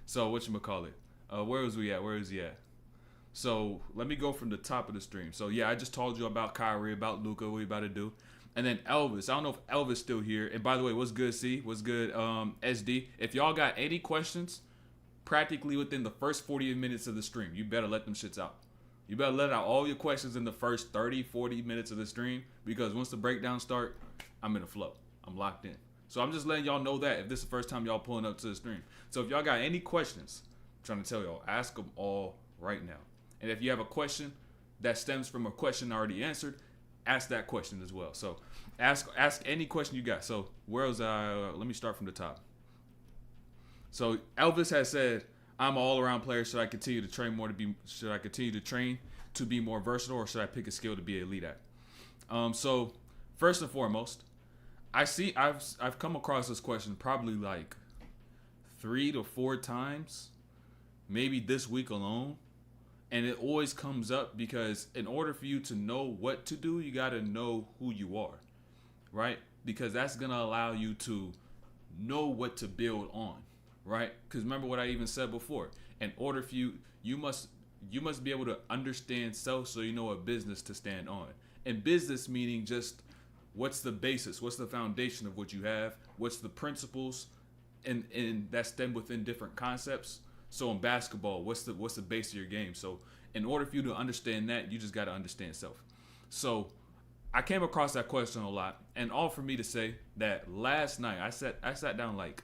So whatchamacallit? Where was we at? Where is he at? So let me go from the top of the stream. So yeah, I just told you about Kyrie, about Luka, what we about to do. And then Elvis. I don't know if Elvis still here. And by the way, what's good, C? What's good, SD? If y'all got any questions, practically within the first 40 minutes of the stream, you better let them shits out. You better let out all your questions in the first 30, 40 minutes of the stream because once the breakdown start, I'm in a flow. I'm locked in. So I'm just letting y'all know that if this is the first time y'all pulling up to the stream. So if y'all got any questions, I'm trying to tell y'all, ask them all right now. And if you have a question that stems from a question already answered, ask that question as well. So ask any question you got. So where was I? Let me start from the top. So Elvis has said, I'm an all-around player. Should I continue to train more to be? Should I continue to train to be more versatile, or should I pick a skill to be elite at? So first and foremost, I've come across this question probably like 3 to 4 times, maybe this week alone, and it always comes up because in order for you to know what to do, you got to know who you are, right? Because that's gonna allow you to know what to build on, right? Because remember what I even said before. In order for you must be able to understand self so you know a business to stand on. And business meaning just what's the basis, what's the foundation of what you have, what's the principles, and that stem within different concepts. So in basketball, what's the base of your game? So in order for you to understand that, you just got to understand self. So I came across that question a lot, and all for me to say that last night I sat down like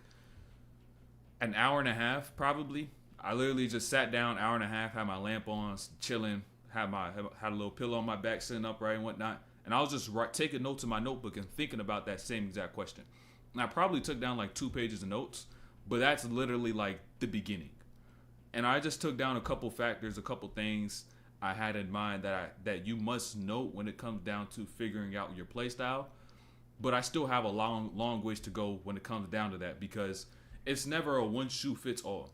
an hour and a half probably. I literally just sat down hour and a half, had my lamp on, chilling, had a little pillow on my back, sitting upright and whatnot, and I was just taking notes in my notebook and thinking about that same exact question. And I probably took down like 2 pages of notes, but that's literally like the beginning. And I just took down a couple factors, a couple things I had in mind that you must note when it comes down to figuring out your play style. But I still have a long ways to go when it comes down to that because it's never a one shoe fits all,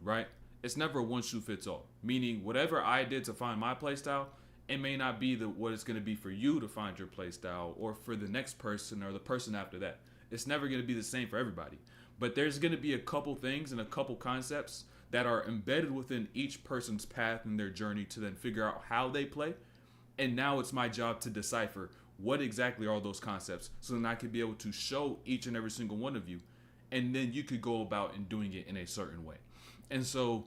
right? It's never a one shoe fits all. Meaning whatever I did to find my play style, it may not be what it's going to be for you to find your play style or for the next person or the person after that. It's never going to be the same for everybody. But there's going to be a couple things and a couple concepts that are embedded within each person's path and their journey to then figure out how they play. And now it's my job to decipher what exactly are those concepts so then I could be able to show each and every single one of you. And then you could go about and doing it in a certain way. And so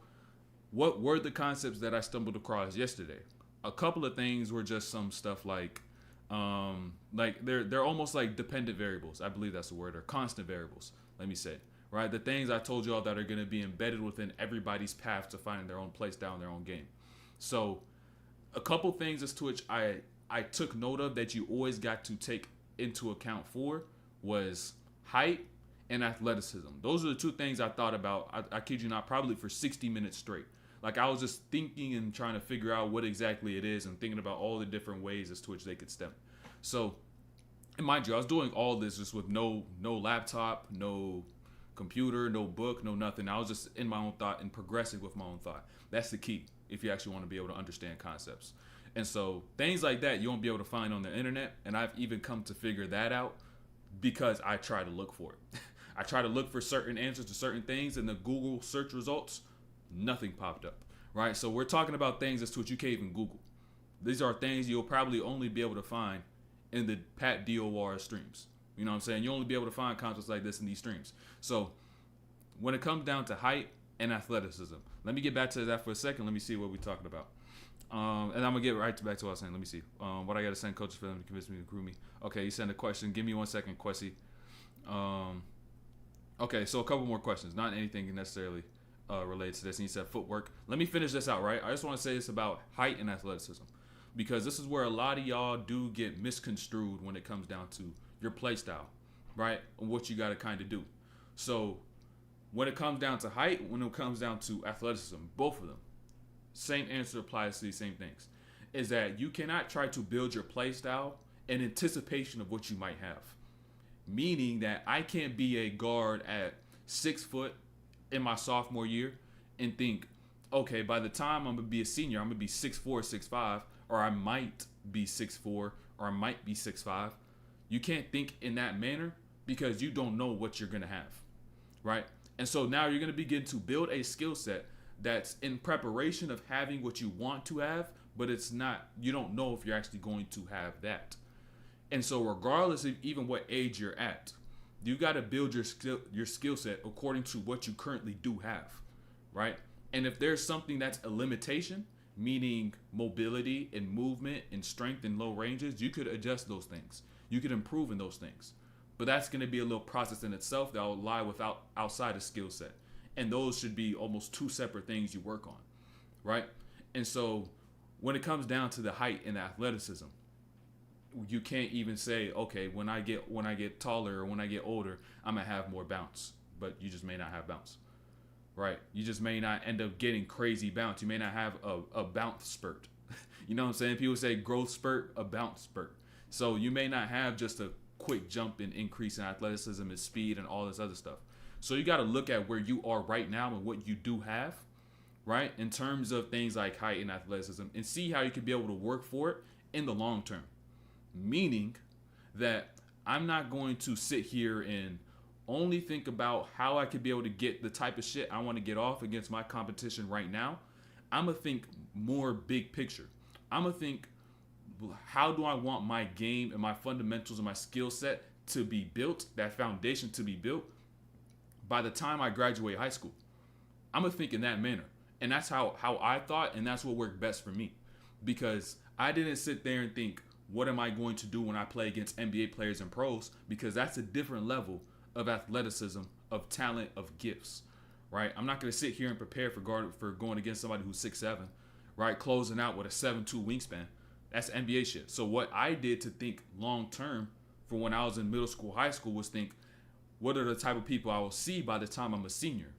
what were the concepts that I stumbled across yesterday? A couple of things were just some stuff like they're almost like dependent variables. I believe that's the word, or constant variables, let me say. Right, the things I told you all that are going to be embedded within everybody's path to finding their own place down their own game. So a couple things as to which I took note of that you always got to take into account for was height and athleticism. Those are the 2 things I thought about, I kid you not, probably for 60 minutes straight. Like I was just thinking and trying to figure out what exactly it is and thinking about all the different ways as to which they could stem. So, and mind you, I was doing all this just with no laptop, no computer, no book, no nothing. I was just in my own thought and progressing with my own thought. That's the key if you actually want to be able to understand concepts. And so things like that you won't be able to find on the internet. And I've even come to figure that out because I try to look for it. I try to look for certain answers to certain things in the Google search results. Nothing popped up, right? So we're talking about things as to what you can't even Google. These are things you'll probably only be able to find in the Pat DOR streams. You know what I'm saying? You'll only be able to find concepts like this in these streams. So when it comes down to height and athleticism, let me get back to that for a second. Let me see what we're talking about. And I'm going to get right back to what I was saying. Let me see. What I got to send coaches for them to convince me to recruit me. Okay, you sent a question. Give me 1 second, Quessy. Okay, so a couple more questions. Not anything necessarily related to this. And you said footwork. Let me finish this out, right? I just want to say this about height and athleticism. Because this is where a lot of y'all do get misconstrued when it comes down to your play style, right? And what you got to kind of do. So when it comes down to height, when it comes down to athleticism, both of them, same answer applies to these same things, is that you cannot try to build your play style in anticipation of what you might have. Meaning that I can't be a guard at 6 foot in my sophomore year and think, okay, by the time I'm going to be a senior, I'm going to be 6'4", 6'5", or I might be 6'4", or I might be 6'5". You can't think in that manner because you don't know what you're going to have, right? And so now you're going to begin to build a skill set that's in preparation of having what you want to have, but it's not, you don't know if you're actually going to have that. And so regardless of even what age you're at, you got to build your skill set according to what you currently do have, right? And if there's something that's a limitation, meaning mobility and movement and strength in low ranges, you could adjust those things. You could improve in those things. But that's going to be a little process in itself that will lie outside of skill set. And those should be almost two separate things you work on, right? And so when it comes down to the height and athleticism, you can't even say, okay, when I get taller or when I get older, I'm gonna have more bounce. But you just may not have bounce, right? You just may not end up getting crazy bounce. You may not have a bounce spurt. You know what I'm saying? People say growth spurt, a bounce spurt. So you may not have just a quick jump and increase in athleticism and speed and all this other stuff. So you got to look at where you are right now and what you do have, right? In terms of things like height and athleticism, and see how you can be able to work for it in the long term. Meaning that I'm not going to sit here and only think about how I could be able to get the type of shit I want to get off against my competition right now. I'm going to think more big picture. I'm going to think, how do I want my game and my fundamentals and my skill set to be built, that foundation to be built by the time I graduate high school? I'm going to think in that manner. And that's how I thought, and that's what worked best for me. Because I didn't sit there and think, what am I going to do when I play against NBA players and pros? Because that's a different level of athleticism, of talent, of gifts, right? I'm not going to sit here and prepare for going against somebody who's 6'7", right? Closing out with a 7'2" wingspan. That's NBA shit. So what I did to think long term for when I was in middle school, high school, was think, what are the type of people I will see by the time I'm a senior?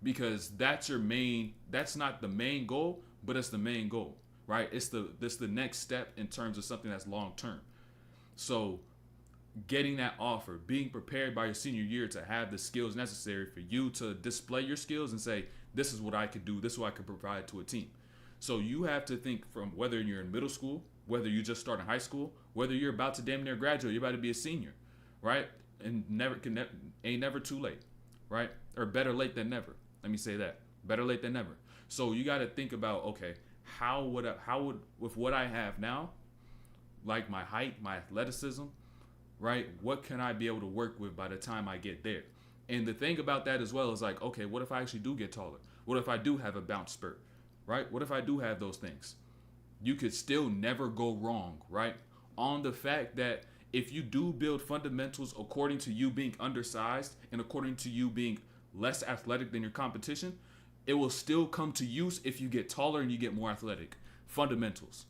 Because that's not the main goal, but it's the main goal, right? It's the next step in terms of something that's long term. So getting that offer, being prepared by your senior year to have the skills necessary for you to display your skills and say, this is what I could do, this is what I could provide to a team. So you have to think from whether you're in middle school, whether you just start in high school, whether you're about to damn near graduate, you're about to be a senior, right? And ain't never too late, right? Or better late than never. Let me say that. Better late than never. So you got to think about, okay, how would with what I have now, like my height, my athleticism, right? What can I be able to work with by the time I get there? And the thing about that as well is like, okay, what if I actually do get taller? What if I do have a bounce spurt, right? What if I do have those things? You could still never go wrong, right? On the fact that if you do build fundamentals according to you being undersized and according to you being less athletic than your competition, it will still come to use if you get taller and you get more athletic. Fundamentals,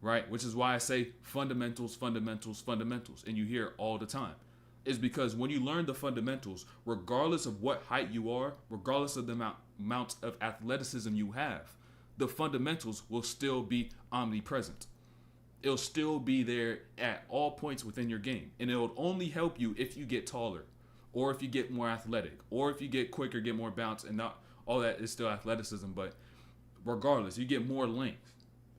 right? Which is why I say fundamentals, fundamentals, fundamentals. And you hear it all the time. Is because when you learn the fundamentals, regardless of what height you are, regardless of the amount of athleticism you have, the fundamentals will still be omnipresent. It'll still be there at all points within your game. And it'll only help you if you get taller, or if you get more athletic, or if you get quicker, get more bounce, and not all that is still athleticism. But regardless, you get more length.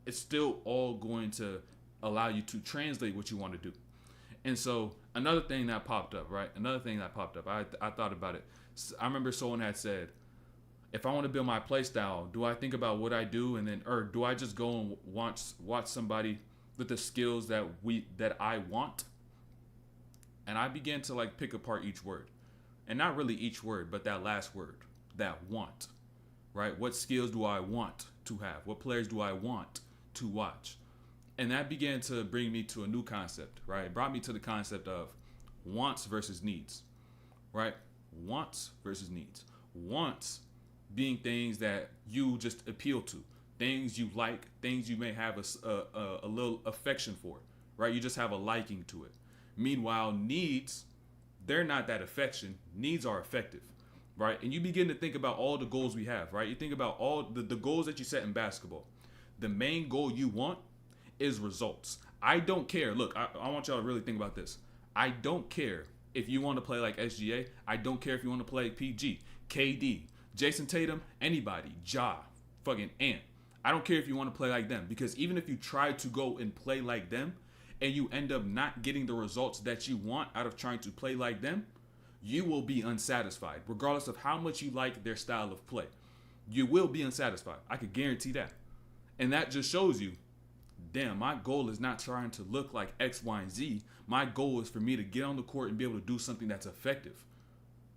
It's still all going to allow you to translate what you want to do. And so another thing that popped up, right? I thought about it. I remember someone had said, if I want to build my play style, do I think about what I do or do I just go and watch somebody with the skills that I want? And I began to like pick apart each word. And not really each word, but that last word, that want, right? What skills do I want to have? What players do I want to watch? And that began to bring me to a new concept, right? It brought me to the concept of wants versus needs, right? Wants versus needs. Wants being things that you just appeal to, things you like, things you may have a little affection for, right? You just have a liking to it. Meanwhile, needs, they're not that affection. Needs are effective, right? And you begin to think about all the goals we have, right? You think about all the goals that you set in basketball. The main goal you want is results. I don't care. Look, I want y'all to really think about this. I don't care if you want to play like SGA. I don't care if you want to play like PG, KD, Jason Tatum, anybody, Ja, fucking Ant. I don't care if you want to play like them, because even if you try to go and play like them and you end up not getting the results that you want out of trying to play like them, you will be unsatisfied, regardless of how much you like their style of play. You will be unsatisfied. I could guarantee that. And that just shows you, damn, my goal is not trying to look like X, Y, and Z. My goal is for me to get on the court and be able to do something that's effective,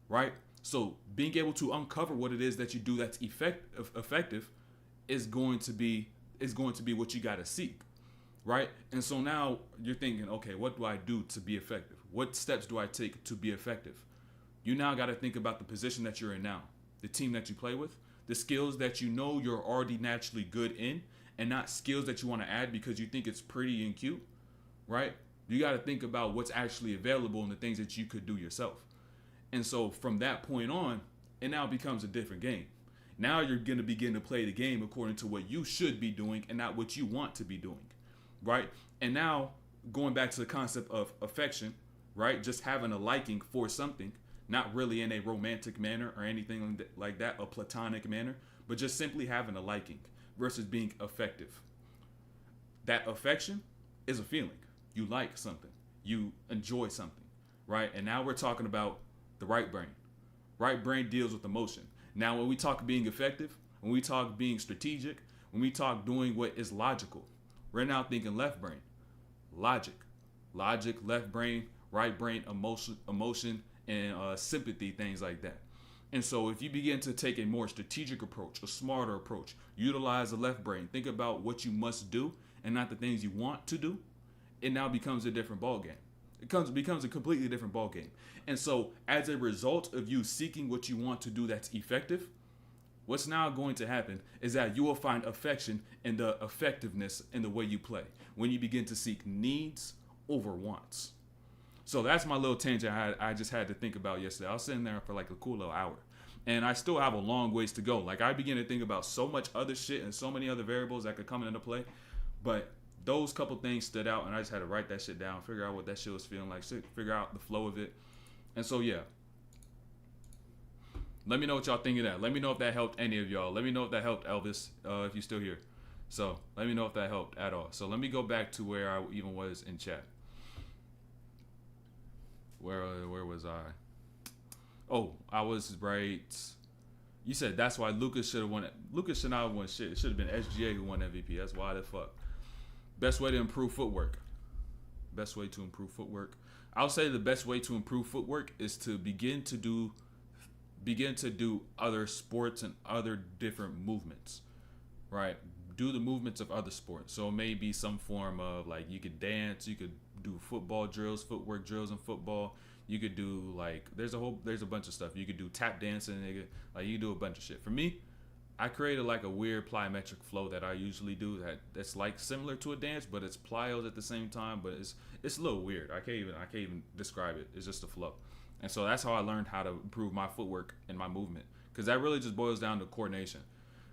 right? So being able to uncover what it is that you do that's effective is going to be what you got to seek, right? And so now you're thinking, okay, what do I do to be effective? What steps do I take to be effective? You now got to think about the position that you're in now, the team that you play with, the skills that you know you're already naturally good in, and not skills that you want to add because you think it's pretty and cute, right? You got to think about what's actually available and the things that you could do yourself. And so from that point on, it now becomes a different game. Now you're going to begin to play the game according to what you should be doing and not what you want to be doing, right? And now going back to the concept of affection, right? Just having a liking for something, not really in a romantic manner or anything like that, a platonic manner, but just simply having a liking versus being effective. That affection is a feeling. You like something. You enjoy something, right? And now we're talking about the right brain. Right brain deals with emotion. Now, when we talk being effective, when we talk being strategic, when we talk doing what is logical, we're now thinking left brain. Logic, left brain, right brain, emotion, and sympathy, things like that. And so if you begin to take a more strategic approach, a smarter approach, utilize the left brain, think about what you must do and not the things you want to do, it now becomes a different ballgame. It becomes a completely different ballgame. And so as a result of you seeking what you want to do that's effective, what's now going to happen is that you will find affection in the effectiveness in the way you play when you begin to seek needs over wants. So that's my little tangent I just had to think about yesterday. I was sitting there for like a cool little hour. And I still have a long ways to go. Like I begin to think about so much other shit and so many other variables that could come into play. But those couple things stood out and I just had to write that shit down, figure out what that shit was feeling like, figure out the flow of it. And so, yeah. Let me know what y'all think of that. Let me know if that helped any of y'all. Let me know if that helped Elvis, if you're still here. So let me know if that helped at all. So let me go back to where I even was in chat. Where was I? Oh, I was right. You said that's why Luka should have won it. Luka should not have won shit. It should have been SGA who won MVP. That's why the fuck. Best way to improve footwork. Best way to improve footwork. I'll say the best way to improve footwork is to begin to do other sports and other different movements. Right? Do the movements of other sports. So it may be some form of like you could dance, you could do football drills, footwork drills in football. You could do like there's a bunch of stuff. You could do tap dancing, like you do a bunch of shit. For me, I created like a weird plyometric flow that I usually do that's like similar to a dance, but it's plyos at the same time, but it's a little weird. I can't even describe it. It's just a flow. And so that's how I learned how to improve my footwork and my movement, because that really just boils down to coordination.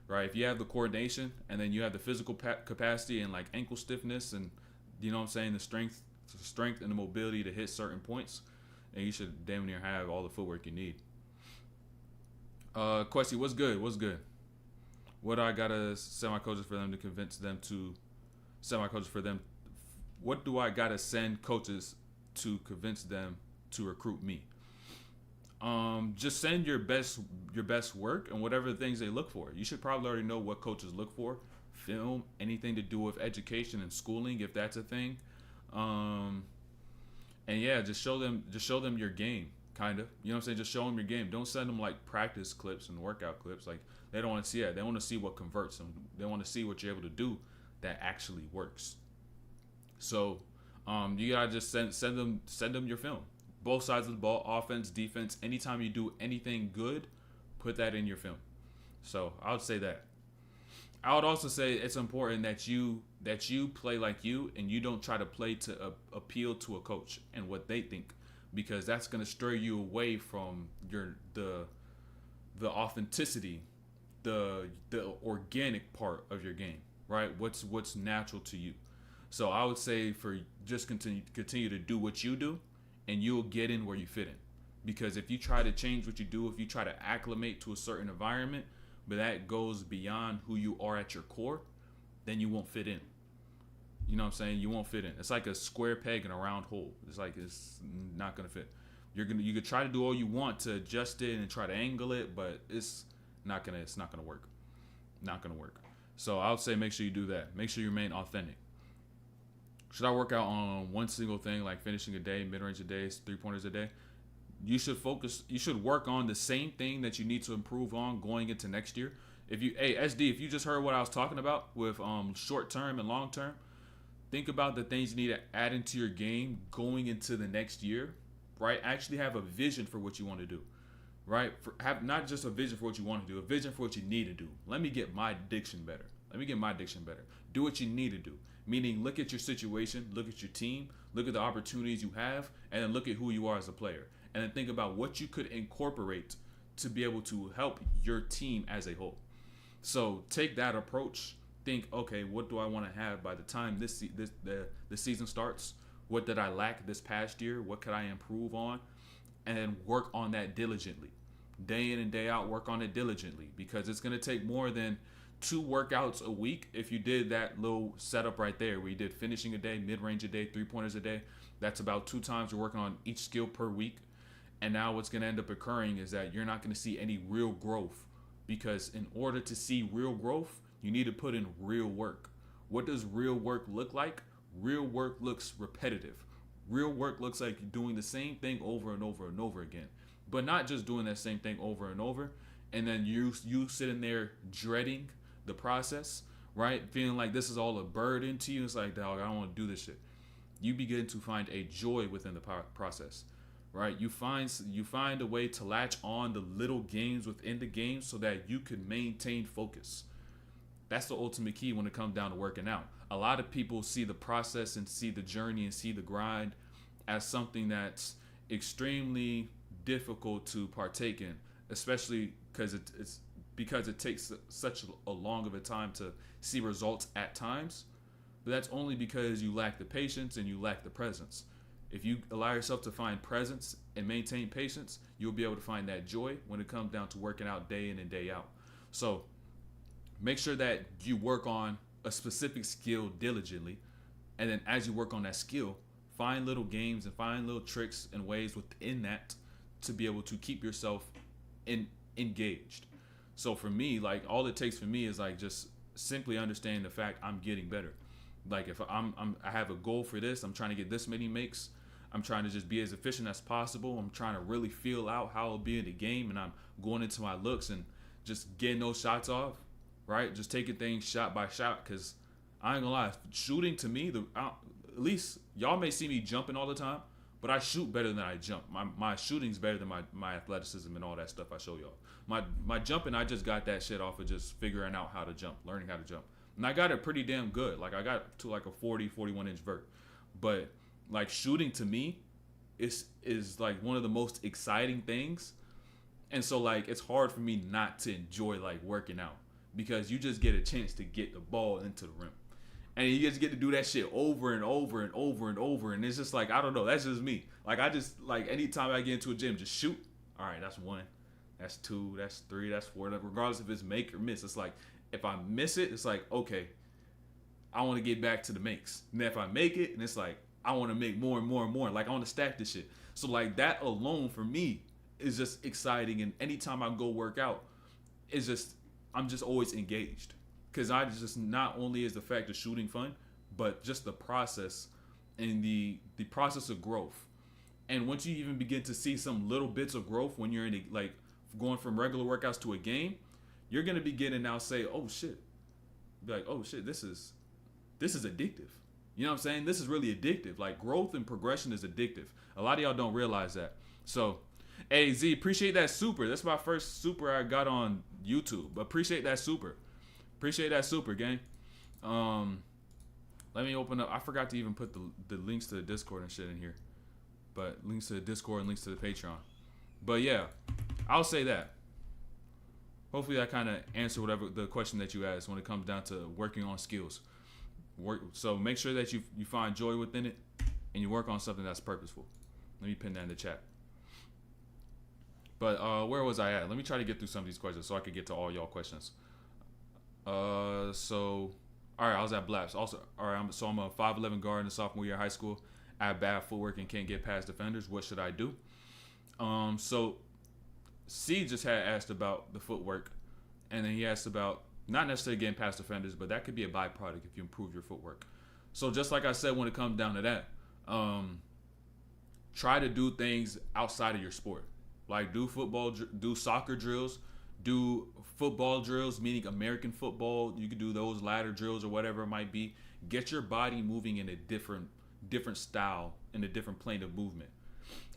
Right? If you have the coordination and then you have the physical capacity and like ankle stiffness and you know what I'm saying, the strength and the mobility to hit certain points, and you should damn near have all the footwork you need. Questy, what's good? What do I gotta send my coaches for them to convince them to send my coaches for them? What do I gotta send coaches to convince them to recruit me? Just send your best work and whatever things they look for. You should probably already know what coaches look for. Film, anything to do with education and schooling, if that's a thing. And yeah, just show them your game, kind of. You know what I'm saying? Just show them your game. Don't send them like practice clips and workout clips. Like they don't want to see that. They want to see what converts them. They want to see what you're able to do that actually works. So you gotta just send them your film. Both sides of the ball, offense, defense. Anytime you do anything good, put that in your film. So I would say that. I would also say it's important that you play like you and you don't try to play to appeal to a coach and what they think, because that's going to stray you away from the authenticity, the organic part of your game, right? What's natural to you. So I would say for just continue to do what you do, and you'll get in where you fit in. Because if you try to change what you do, if you try to acclimate to a certain environment, but that goes beyond who you are at your core, then you won't fit in. You know what I'm saying? You won't fit in. It's like a square peg in a round hole. It's like it's not going to fit. You could try to do all you want to adjust it and try to angle it, but it's not gonna work. Not gonna work. So I would say make sure you do that. Make sure you remain authentic. Should I work out on one single thing like finishing a day, mid-range a day, 3-pointers a day? You should work on the same thing that you need to improve on going into next year. SD, if you just heard what I was talking about with short term and long term, think about the things you need to add into your game going into the next year, right? Actually have a vision for what you want to do, right? Have not just a vision for what you want to do, a vision for what you need to do. Let me get my diction better. Do what you need to do. Meaning, look at your situation, look at your team, look at the opportunities you have, and then look at who you are as a player. And then think about what you could incorporate to be able to help your team as a whole. So take that approach. Think, okay, what do I want to have by the time the season starts? What did I lack this past year? What could I improve on? And then work on that diligently. Day in and day out, work on it diligently, because it's going to take more than 2 workouts a week. If you did that little setup right there where you did finishing a day, mid-range a day, 3-pointers a day, that's about 2 times you're working on each skill per week. And now what's going to end up occurring is that you're not going to see any real growth, because in order to see real growth, you need to put in real work. What does real work look like? Real work looks repetitive. Real work looks like doing the same thing over and over and over again, but not just doing that same thing over and over. And then you sitting there dreading the process, right? Feeling like this is all a burden to you. It's like, dog, I don't want to do this shit. You begin to find a joy within the process, right? You find a way to latch on the little gains within the game so that you can maintain focus. That's the ultimate key when it comes down to working out. A lot of people see the process and see the journey and see the grind as something that's extremely difficult to partake in, especially because it takes such a long of a time to see results at times. But that's only because you lack the patience and you lack the presence. If you allow yourself to find presence and maintain patience, you'll be able to find that joy when it comes down to working out day in and day out. So make sure that you work on a specific skill diligently. And then as you work on that skill, find little games and find little tricks and ways within that to be able to keep yourself engaged. So for me, like, all it takes for me is like just simply understanding the fact I'm getting better. Like, if I have a goal for this, I'm trying to get this many makes. I'm trying to just be as efficient as possible. I'm trying to really feel out how I'll be in the game, and I'm going into my looks and just getting those shots off, right? Just taking things shot by shot, because I ain't gonna lie, shooting to me, at least y'all may see me jumping all the time, but I shoot better than I jump. My shooting's better than my athleticism and all that stuff I show y'all. My jumping, I just got that shit off of just figuring out how to jump, learning how to jump. And I got it pretty damn good. Like, I got to like a 41 inch vert. But like, shooting to me is like one of the most exciting things. And so like, it's hard for me not to enjoy like working out, because you just get a chance to get the ball into the rim. And you just get to do that shit over and over and over and over. And it's just like, I don't know. That's just me. Like, I just, like, anytime I get into a gym, just shoot. All right, that's 1. That's 2. That's 3. That's 4. Regardless if it's make or miss. It's like, if I miss it, it's like, okay, I want to get back to the makes. And if I make it, and it's like, I want to make more and more and more. Like, I want to stack this shit. So, like, that alone for me is just exciting. And anytime I go work out, it's just, I'm just always engaged. Because I just, not only is the fact of shooting fun, but just the process and the process of growth. And once you even begin to see some little bits of growth when you're in like going from regular workouts to a game, you're gonna begin to now say, oh shit. Be like, oh shit, this is addictive. You know what I'm saying? This is really addictive. Like, growth and progression is addictive. A lot of y'all don't realize that. So, hey Z, appreciate that super. That's my first super I got on YouTube. Appreciate that super. Appreciate that super, gang. Let me open up. I forgot to even put the links to the Discord and shit in here. But links to the Discord and links to the Patreon. But yeah, I'll say that. Hopefully that kind of answered whatever the question that you asked when it comes down to working on skills. So make sure that you find joy within it and you work on something that's purposeful. Let me pin that in the chat. But where was I at? Let me try to get through some of these questions so I could get to all y'all questions. So, all right, I was at Blaps. Also, all right, I'm a 5'11" guard in the sophomore year of high school. I have bad footwork and can't get past defenders. What should I do? So C just had asked about the footwork, and then he asked about not necessarily getting past defenders, but that could be a byproduct if you improve your footwork. So just like I said, when it comes down to that, try to do things outside of your sport, like do soccer drills, do football drills, meaning American football. You could do those ladder drills or whatever it might be. Get your body moving in a different style, in a different plane of movement.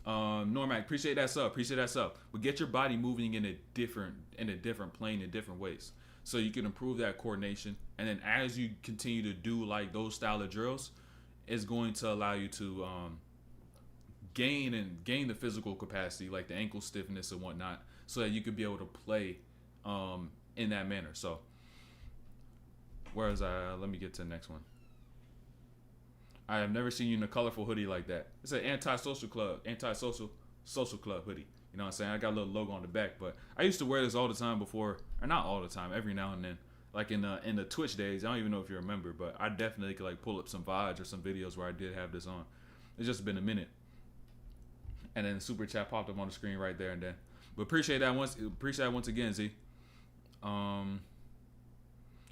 Normac, appreciate that sub. But get your body moving in a different plane, in different ways, so you can improve that coordination. And then as you continue to do like those style of drills, it's going to allow you to gain the physical capacity, like the ankle stiffness and whatnot, so that you could be able to play in that manner. So, let me get to the next one. I have never seen you in a colorful hoodie like that. It's an anti-social club hoodie. You know what I'm saying? I got a little logo on the back, but I used to wear this all the time before, or not all the time, every now and then. Like in the Twitch days, I don't even know if you remember, but I definitely could like pull up some VODs or some videos where I did have this on. It's just been a minute. And then the super chat popped up on the screen right there and then. But appreciate that once again, Z.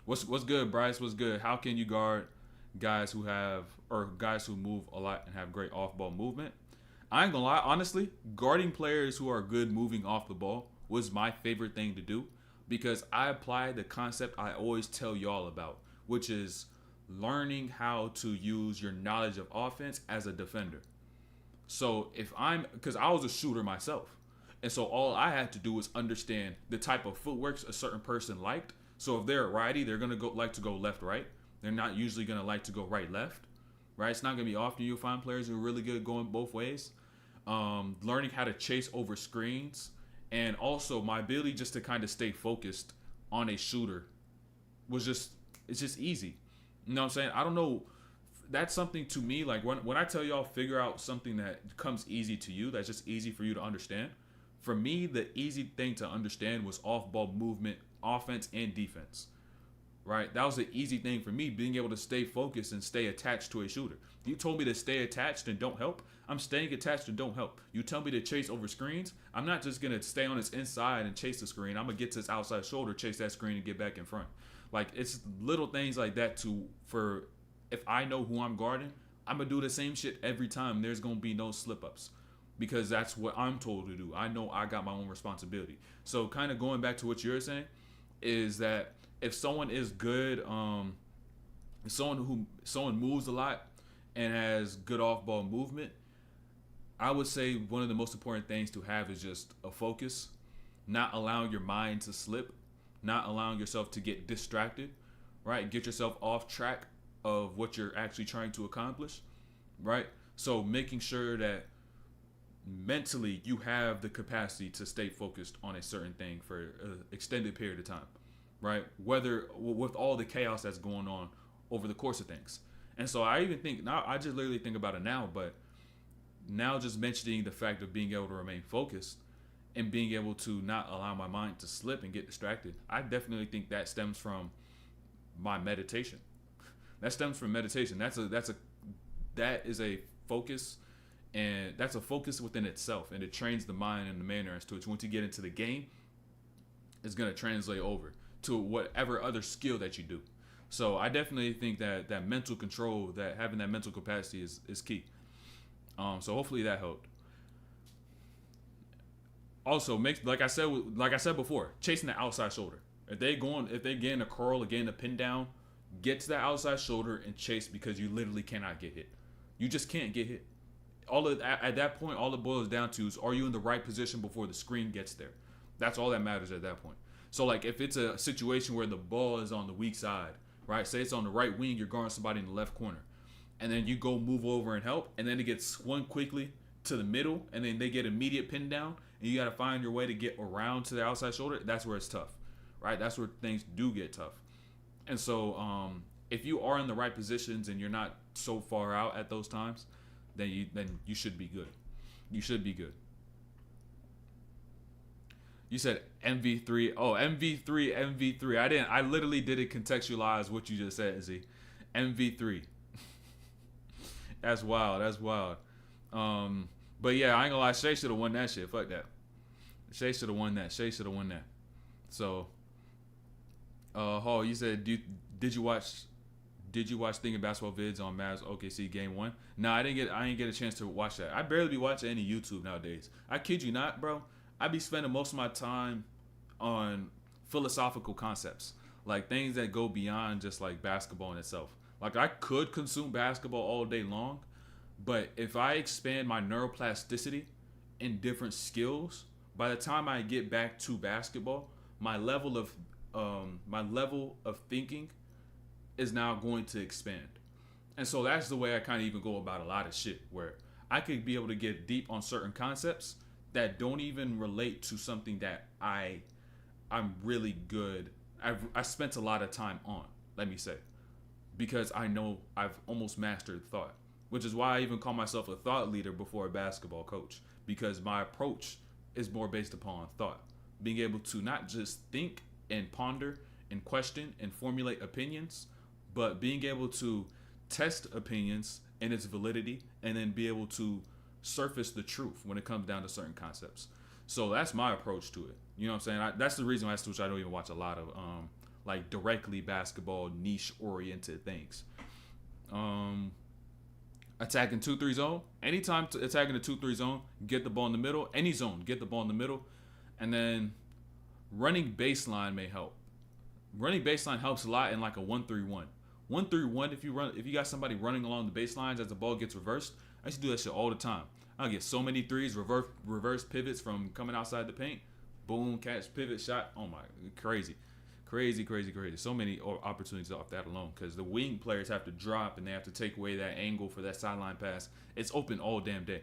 What's good, Bryce? What's good? How can you guard guys who move a lot and have great off-ball movement? I ain't gonna lie, honestly, guarding players who are good moving off the ball was my favorite thing to do, because I apply the concept I always tell y'all about, which is learning how to use your knowledge of offense as a defender. So because I was a shooter myself, and so all I had to do was understand the type of footwork a certain person liked. So if they're a righty, they're gonna like to go left, right. They're not usually gonna like to go right, left. Right? It's not gonna be often you'll find players who are really good going both ways. Learning how to chase over screens, and also my ability just to kind of stay focused on a shooter it's just easy. You know what I'm saying? I don't know. That's something to me, like when I tell y'all figure out something that comes easy to you, that's just easy for you to understand. For me, the easy thing to understand was off-ball movement, offense and defense. Right? That was the easy thing for me, being able to stay focused and stay attached to a shooter. You told me to stay attached and don't help. I'm staying attached and don't help. You tell me to chase over screens. I'm not just going to stay on its inside and chase the screen. I'm going to get to its outside shoulder, chase that screen, and get back in front. Like, it's little things like that for if I know who I'm guarding, I'm going to do the same shit every time. There's going to be no slip-ups, because that's what I'm told to do. I know I got my own responsibility. So kind of going back to what you're saying is that if someone is good, someone moves a lot and has good off-ball movement, I would say one of the most important things to have is just a focus, not allowing your mind to slip, not allowing yourself to get distracted, right? Get yourself off track of what you're actually trying to accomplish, right? So making sure that mentally you have the capacity to stay focused on a certain thing for an extended period of time, right? Whether with all the chaos that's going on over the course of things. And so I even think now, I just literally think about it now, but now just mentioning the fact of being able to remain focused and being able to not allow my mind to slip and get distracted, I definitely think that stems from my meditation. That stems from meditation. That is a focus, and that's a focus within itself, and it trains the mind and the manner as to which once you get into the game, it's going to translate over to whatever other skill that you do. So I definitely think that mental control, that having that mental capacity is key. So hopefully that helped. Also, like I said before, chasing the outside shoulder. If they getting a curl or getting a pin down, get to that outside shoulder and chase, because you literally cannot get hit. You just can't get hit. At that point, all it boils down to is, are you in the right position before the screen gets there? That's all that matters at that point. So like if it's a situation where the ball is on the weak side, right? Say it's on the right wing, you're guarding somebody in the left corner, and then you go move over and help, and then it gets swung quickly to the middle, and then they get immediate pin down, and you got to find your way to get around to the outside shoulder. That's where it's tough, right? That's where things do get tough. And so if you are in the right positions and you're not so far out at those times, then you should be good. You should be good. You said MV3. Oh, MV3. I literally didn't contextualize what you just said, Z. MV3. That's wild. But yeah, I ain't gonna lie. Shea should have won that shit. Fuck that. Shea should have won that. Shea should have won that. So, Hall, you said did you watch Thinking Basketball vids on Mavs OKC game one? No, I didn't get a chance to watch that. I barely be watching any YouTube nowadays. I kid you not, bro. I be spending most of my time on philosophical concepts, like things that go beyond just like basketball in itself. Like I could consume basketball all day long, but if I expand my neuroplasticity in different skills, by the time I get back to basketball, my level of thinking is now going to expand. And so that's the way I kind of even go about a lot of shit, where I could be able to get deep on certain concepts that don't even relate to something that I'm really good. I spent a lot of time on, let me say, because I know I've almost mastered thought, which is why I even call myself a thought leader before a basketball coach, because my approach is more based upon thought, being able to not just think and ponder and question and formulate opinions, but being able to test opinions and its validity, and then be able to surface the truth when it comes down to certain concepts. So that's my approach to it. You know what I'm saying? That's the reason why I don't even watch a lot of like directly basketball niche oriented things. Attacking 2-3 zone. Anytime attacking the 2-3 zone, get the ball in the middle. Any zone, get the ball in the middle, and then running baseline may help. Running baseline helps a lot in like a 1-3-1. 1-3-1, if you got somebody running along the baselines as the ball gets reversed, I used to do that shit all the time. I get so many threes, reverse pivots from coming outside the paint, boom, catch, pivot, shot. Oh my, crazy. So many opportunities off that alone, because the wing players have to drop and they have to take away that angle for that sideline pass. It's open all damn day.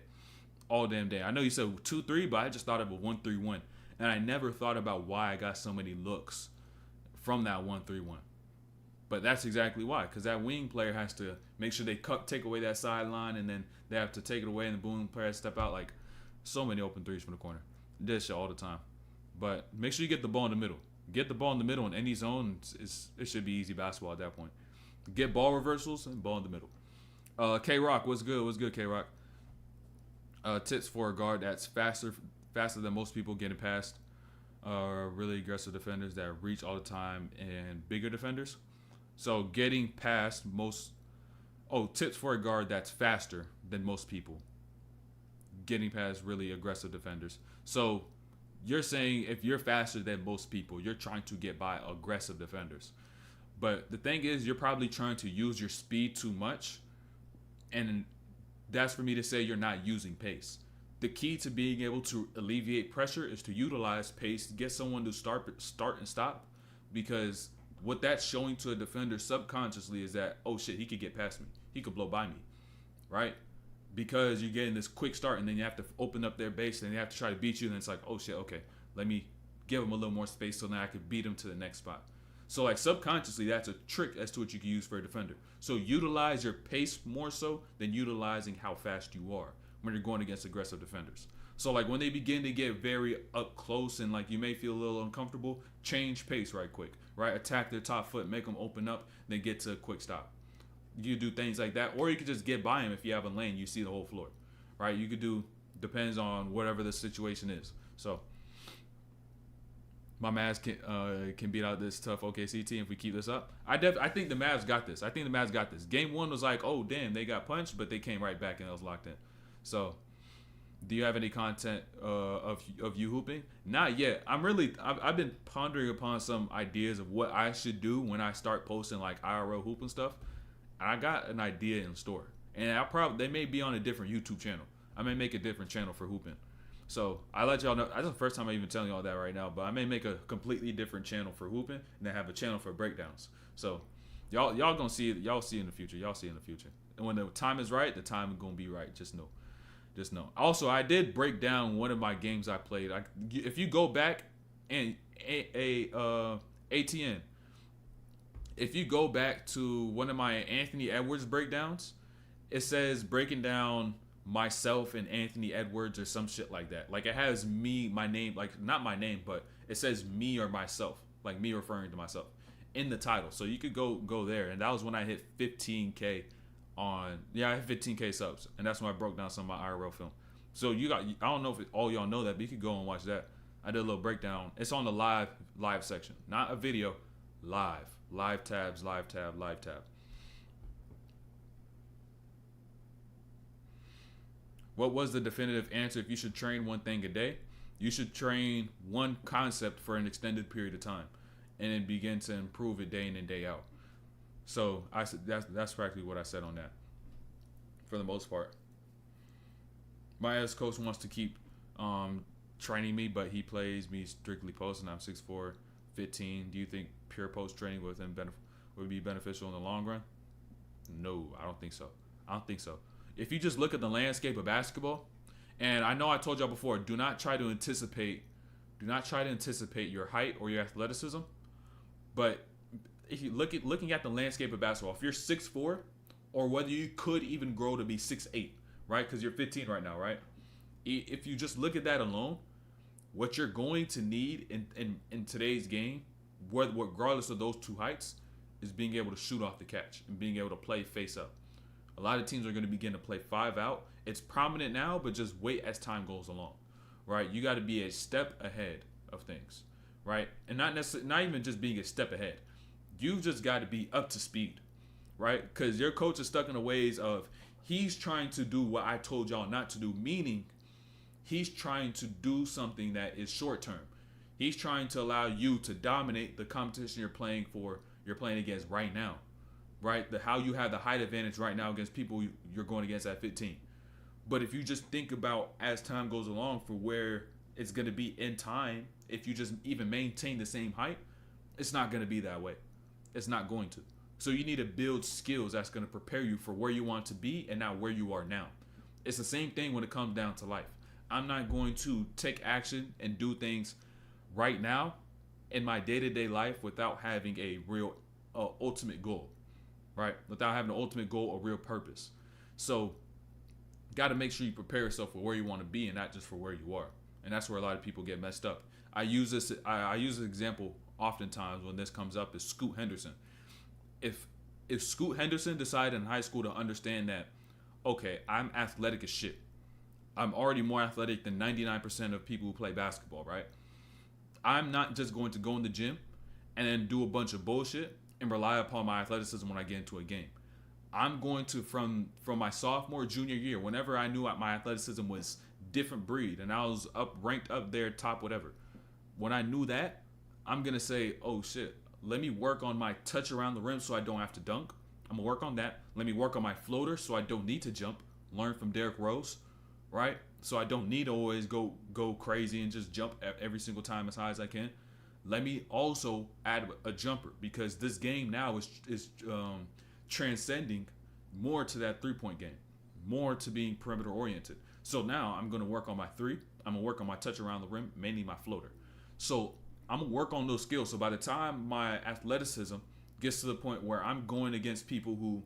I know you said 2-3, but I just thought of a 1-3-1, and I never thought about why I got so many looks from that 1-3-1. But that's exactly why, because that wing player has to make sure they take away that sideline, and then they have to take it away, and the boom player has to step out. Like, so many open threes from the corner. This shit all the time. But make sure you get the ball in the middle. Get the ball in the middle in any zone. It should be easy basketball at that point. Get ball reversals and ball in the middle. K-Rock, what's good? What's good, K-Rock? Tips for a guard that's faster than most people getting past really aggressive defenders that reach all the time and bigger defenders. So getting past tips for a guard that's faster than most people. Getting past really aggressive defenders. So you're saying if you're faster than most people, you're trying to get by aggressive defenders. But the thing is, you're probably trying to use your speed too much. And that's for me to say you're not using pace. The key to being able to alleviate pressure is to utilize pace, get someone to start and stop, because what that's showing to a defender subconsciously is that, oh shit, he could get past me. He could blow by me, right? Because you're getting this quick start, and then you have to open up their base, and they have to try to beat you, and it's like, oh shit, okay, let me give him a little more space so now I can beat him to the next spot. So like subconsciously, that's a trick as to what you can use for a defender. So utilize your pace more so than utilizing how fast you are when you're going against aggressive defenders. So like when they begin to get very up close and like you may feel a little uncomfortable, change pace right quick, right? Attack their top foot, make them open up, then get to a quick stop. You do things like that, or you could just get by him if you have a lane, you see the whole floor, right? You could do, depends on whatever the situation is. So my Mavs can beat out this tough OKC team if we keep this up. I think the Mavs got this. Game one was like, oh damn, they got punched, but they came right back and it was locked in. So, do you have any content of you hooping? Not yet. I've been pondering upon some ideas of what I should do when I start posting like IRL hooping stuff. And I got an idea in store, and they may be on a different YouTube channel. I may make a different channel for hooping. So I let y'all know. That's the first time I'm even telling y'all that right now. But I may make a completely different channel for hooping, and then have a channel for breakdowns. So y'all gonna see it. Y'all see in the future. And when the time is right, the time is gonna be right. Just know. Also, I did break down one of my games I played. If you go back and ATN, if you go back to one of my Anthony Edwards breakdowns, it says breaking down myself and Anthony Edwards or some shit like that. Like it has me, my name, like not my name, but it says me or myself, like me referring to myself in the title. So you could go there, and that was when I hit 15K I hit 15K subs, and that's when I broke down some of my IRL film. So I don't know if all y'all know that, but you could go and watch that. I did a little breakdown. It's on the live section, not a video, live tabs, live tab, live tab. What was the definitive answer? If you should train one thing a day, you should train one concept for an extended period of time, and then begin to improve it day in and day out. So that's practically what I said on that, for the most part. My ex coach wants to keep training me, but he plays me strictly post, and I'm 6'4", 15. Do you think pure post training would be beneficial in the long run? No, I don't think so. If you just look at the landscape of basketball, and I know I told y'all before, do not try to anticipate your height or your athleticism. But if you looking at the landscape of basketball, if you're 6'4", or whether you could even grow to be 6'8", right? Because you're 15 right now, right? If you just look at that alone, what you're going to need in today's game, regardless of those two heights, is being able to shoot off the catch and being able to play face up. A lot of teams are going to begin to play 5 out. It's prominent now, but just wait as time goes along, right? You got to be a step ahead of things, right? And not even just being a step ahead. You've just got to be up to speed, right? Because your coach is stuck in the ways of he's trying to do what I told y'all not to do, meaning he's trying to do something that is short term. He's trying to allow you to dominate the competition you're playing against right now, right? How you have the height advantage right now against people you're going against at 15. But if you just think about as time goes along for where it's going to be in time, if you just even maintain the same height, it's not going to be that way. It's not going to. So you need to build skills that's going to prepare you for where you want to be and not where you are now. It's the same thing when it comes down to life. I'm not going to take action and do things right now in my day-to-day life without having a real ultimate goal, right? Without having an ultimate goal, a real purpose. So got to make sure you prepare yourself for where you want to be and not just for where you are. And that's where a lot of people get messed up. I use this example oftentimes when this comes up is Scoot Henderson. If Scoot Henderson decided in high school to understand that, okay, I'm athletic as shit. I'm already more athletic than 99% of people who play basketball, right? I'm not just going to go in the gym and then do a bunch of bullshit and rely upon my athleticism when I get into a game. I'm going to, from my sophomore, junior year, whenever I knew my athleticism was different breed and I was ranked up there, top whatever. When I knew that, I'm going to say, oh shit, let me work on my touch around the rim so I don't have to dunk. I'm going to work on that. Let me work on my floater so I don't need to jump. Learn from Derrick Rose, right? So I don't need to always go crazy and just jump every single time as high as I can. Let me also add a jumper because this game now is transcending more to that three-point game, more to being perimeter oriented. So now I'm going to work on my three. I'm going to work on my touch around the rim, mainly my floater. So I'm going to work on those skills. So by the time my athleticism gets to the point where I'm going against people who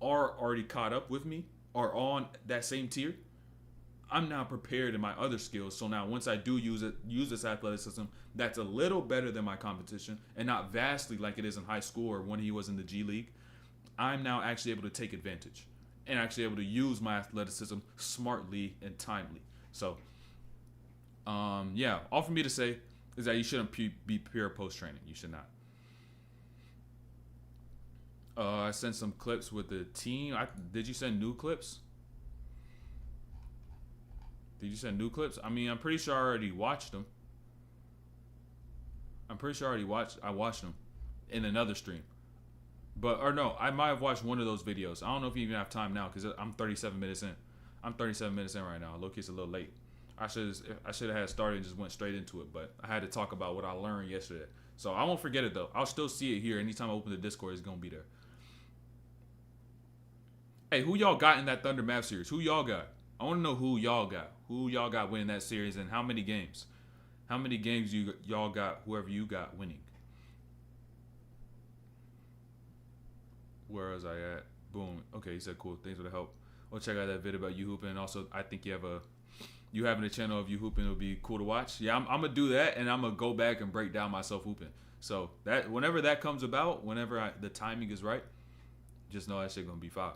are already caught up with me or on that same tier, I'm now prepared in my other skills. So now once I do use this athleticism, that's a little better than my competition and not vastly like it is in high school or when he was in the G League. I'm now actually able to take advantage and actually able to use my athleticism smartly and timely. So, all for me to say is that you shouldn't be pure post training. You should not. I sent some clips with the team. Did you send new clips? Did you send new clips? I mean, I'm pretty sure I already watched them. I watched them in another stream. I might have watched one of those videos. I don't know if you even have time now because I'm 37 minutes in. I'm 37 minutes in right now. Low-key's a little late. I should have had started and just went straight into it, but I had to talk about what I learned yesterday. So I won't forget it though. I'll still see it here. Anytime I open the Discord, it's going to be there. Hey, who y'all got in that Thunder Mavs series? Who y'all got? I want to know who y'all got. Who y'all got winning that series and how many games? How many games y'all got, whoever you got winning? Where was I at? Boom. Okay, he said cool. Thanks for the help. We'll check out that video about you hooping. And also, I think you having a channel of you hooping would be cool to watch. Yeah, I'm gonna do that, and I'm gonna go back and break down myself hooping. So that whenever that comes about, whenever the timing is right, just know that shit gonna be fire.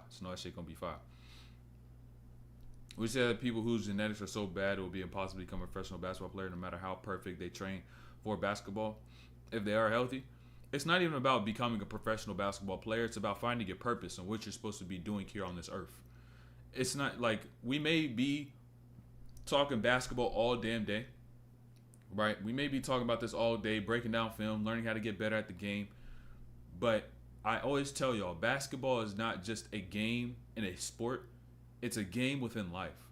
We say that people whose genetics are so bad it will be impossible to become a professional basketball player, no matter how perfect they train for basketball. If they are healthy, it's not even about becoming a professional basketball player. It's about finding a purpose and what you're supposed to be doing here on this earth. It's not like we may be talking basketball all damn day, right? We may be talking about this all day, breaking down film, learning how to get better at the game. But I always tell y'all, basketball is not just a game and a sport. It's a game within life.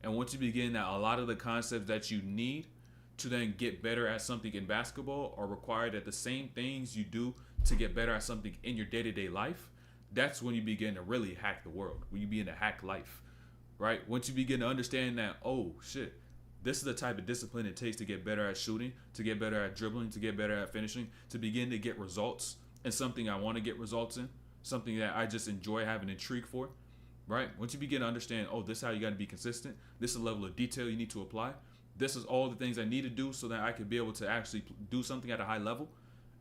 And once you begin that, a lot of the concepts that you need to then get better at something in basketball are required at the same things you do to get better at something in your day-to-day life. That's when you begin to really hack the world, when you begin to hack life, right? Once you begin to understand that, oh shit, this is the type of discipline it takes to get better at shooting, to get better at dribbling, to get better at finishing, to begin to get results in something I want to get results in, something that I just enjoy having intrigue for, right? Once you begin to understand, oh, this is how you got to be consistent, this is the level of detail you need to apply, this is all the things I need to do so that I could be able to actually do something at a high level,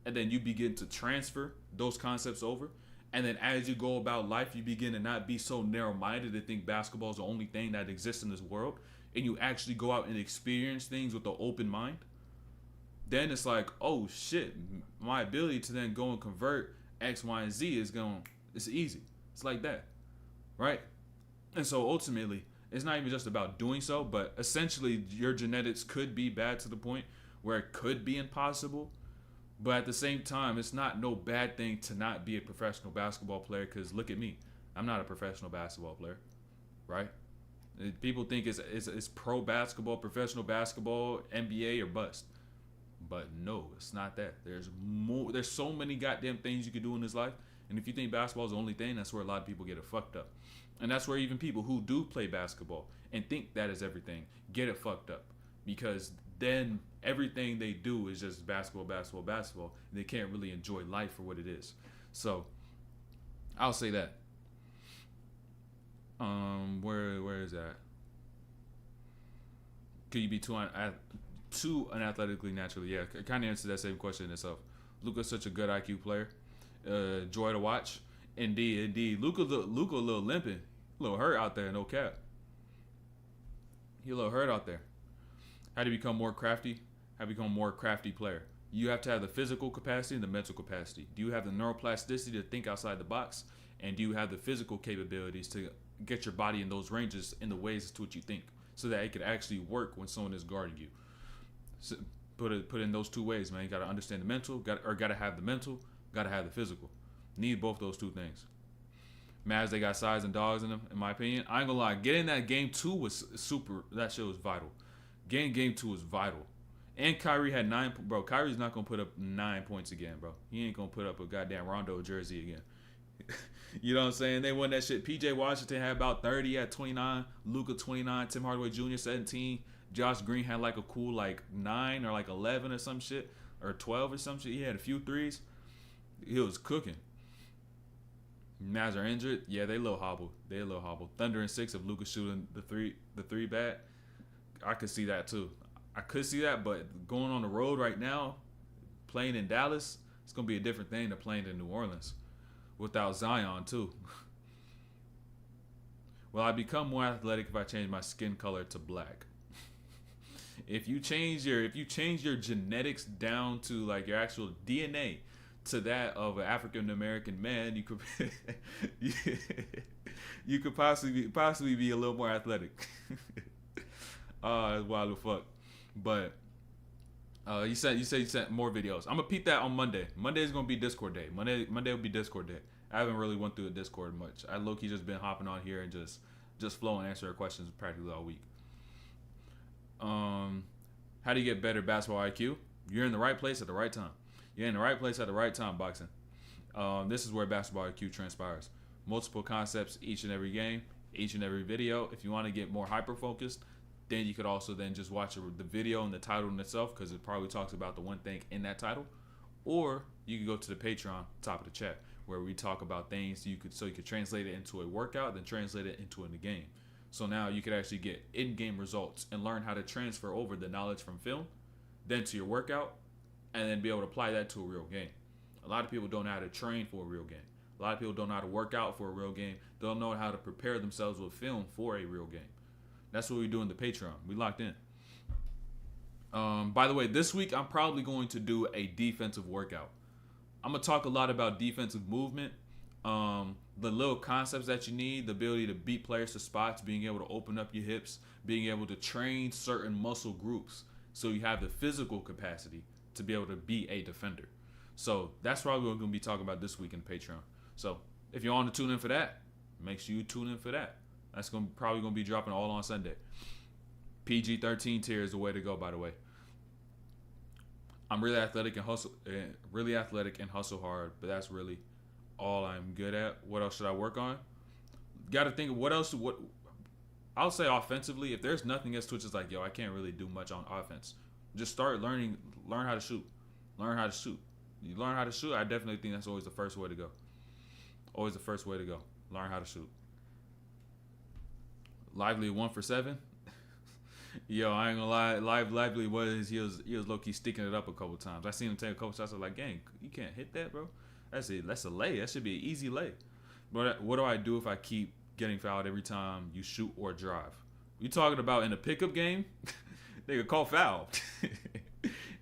and then you begin to transfer those concepts over. And then as you go about life, you begin to not be so narrow-minded to think basketball is the only thing that exists in this world, and you actually go out and experience things with an open mind. Then it's like, oh shit, my ability to then go and convert X, Y, and Z it's easy. It's like that, right? And so ultimately, it's not even just about doing so, but essentially your genetics could be bad to the point where it could be impossible. But at the same time, it's not no bad thing to not be a professional basketball player, because look at me. I'm not a professional basketball player, right? People think it's pro basketball, professional basketball, NBA, or bust. But no, it's not that. There's more. There's so many goddamn things you can do in this life. And if you think basketball is the only thing, that's where a lot of people get it fucked up. And that's where even people who do play basketball and think that is everything get it fucked up. Because then everything they do is just basketball, basketball, basketball. And they can't really enjoy life for what it is. So I'll say that. Where is that? Could you be too unathletically naturally? Yeah, it kind of answers that same question in itself. Luka's such a good IQ player. Joy to watch. Indeed. Luka a little limping. A little hurt out there, no cap. He a little hurt out there. How to become more crafty? How to become a more crafty player? You have to have the physical capacity and the mental capacity. Do you have the neuroplasticity to think outside the box? And do you have the physical capabilities to get your body in those ranges in the ways to what you think, so that it could actually work when someone is guarding you? So put in those two ways, man. You got to understand the mental, got to have the mental, got to have the physical. Need both those two things. Mavs, they got size and dogs in them, in my opinion. I ain't gonna lie. Getting that game 2 was super. That shit was vital. Game 2 was vital. And Kyrie had 9. Bro, Kyrie's not gonna put up 9 points again, bro. He ain't gonna put up a goddamn Rondo jersey again. You know what I'm saying? They won that shit. PJ Washington had about 30 at 29. Luka 29. Tim Hardaway Jr. 17. Josh Green had like a cool like 9 or like 11 or some shit, or 12 or some shit. He had a few threes. He was cooking. Mavs are injured. Yeah, they a little hobbled. Thunder in 6 of Luka shooting the three bad. I could see that too. I could see that, but going on the road right now, playing in Dallas, it's gonna be a different thing than playing in New Orleans without Zion too. Will I become more athletic if I change my skin color to black? If you change your genetics down to like your actual DNA to that of an African American man, you could possibly be a little more athletic. It's wild as fuck. But you said you sent more videos. I'm gonna peep that on Monday. Monday is gonna be Discord day. Monday will be Discord day. I haven't really went through the Discord much. I low-key just been hopping on here and just flowing, answering questions practically all week. How do you get better basketball IQ? You're in the right place at the right time. You're in the right place at the right time, boxing. This is where basketball IQ transpires. Multiple concepts each and every game, each and every video. If you want to get more hyper-focused, then you could also then just watch the video and the title in itself, because it probably talks about the one thing in that title. Or you can go to the Patreon, top of the chat, where we talk about things you could translate it into a workout, then translate it into a game. So now you could actually get in-game results and learn how to transfer over the knowledge from film, then to your workout, and then be able to apply that to a real game. A lot of people don't know how to train for a real game. A lot of people don't know how to work out for a real game. They don't know how to prepare themselves with film for a real game. That's what we do in the Patreon. We locked in. By the way, this week I'm probably going to do a defensive workout. I'm gonna talk a lot about defensive movement, the little concepts that you need, the ability to beat players to spots, being able to open up your hips, being able to train certain muscle groups so you have the physical capacity to be able to be a defender. So that's probably what we're gonna be talking about this week in Patreon. So if you're on to tune in for that, make sure you tune in for that. That's probably gonna be dropping all on Sunday. PG-13 tier is the way to go, by the way. I'm really athletic and hustle hard, but that's really all I'm good at. What else should I work on? Got to think of what I'll say offensively. If there's nothing else, Twitch is like, yo, I can't really do much on offense. Just start learn how to shoot. Learn how to shoot. You learn how to shoot. I definitely think that's always the first way to go. Always the first way to go. Learn how to shoot. Lively 1 for 7. Yo, I ain't gonna lie. Lively he was low key sticking it up a couple times. I seen him take a couple shots. I was like, gang, you can't hit that, bro. That's a lay. That should be an easy lay. But what do I do if I keep getting fouled every time you shoot or drive? You talking about in a pickup game? They could call foul.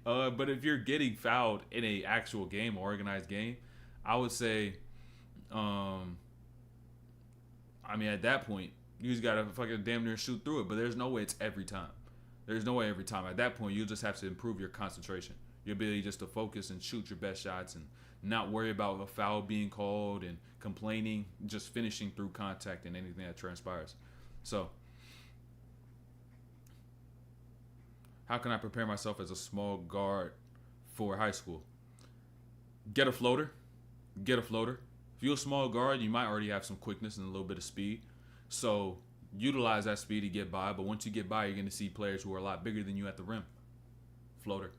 But if you're getting fouled in a actual game, organized game, I would say, I mean, at that point, you just gotta fucking damn near shoot through it. But there's no way it's every time. There's no way every time. At that point, you just have to improve your concentration, your ability just to focus and shoot your best shots and not worry about a foul being called and complaining, just finishing through contact and anything that transpires. So, how can I prepare myself as a small guard for high school? Get a floater. Get a floater. If you're a small guard, you might already have some quickness and a little bit of speed. So utilize that speed to get by. But once you get by, you're going to see players who are a lot bigger than you at the rim. Floater.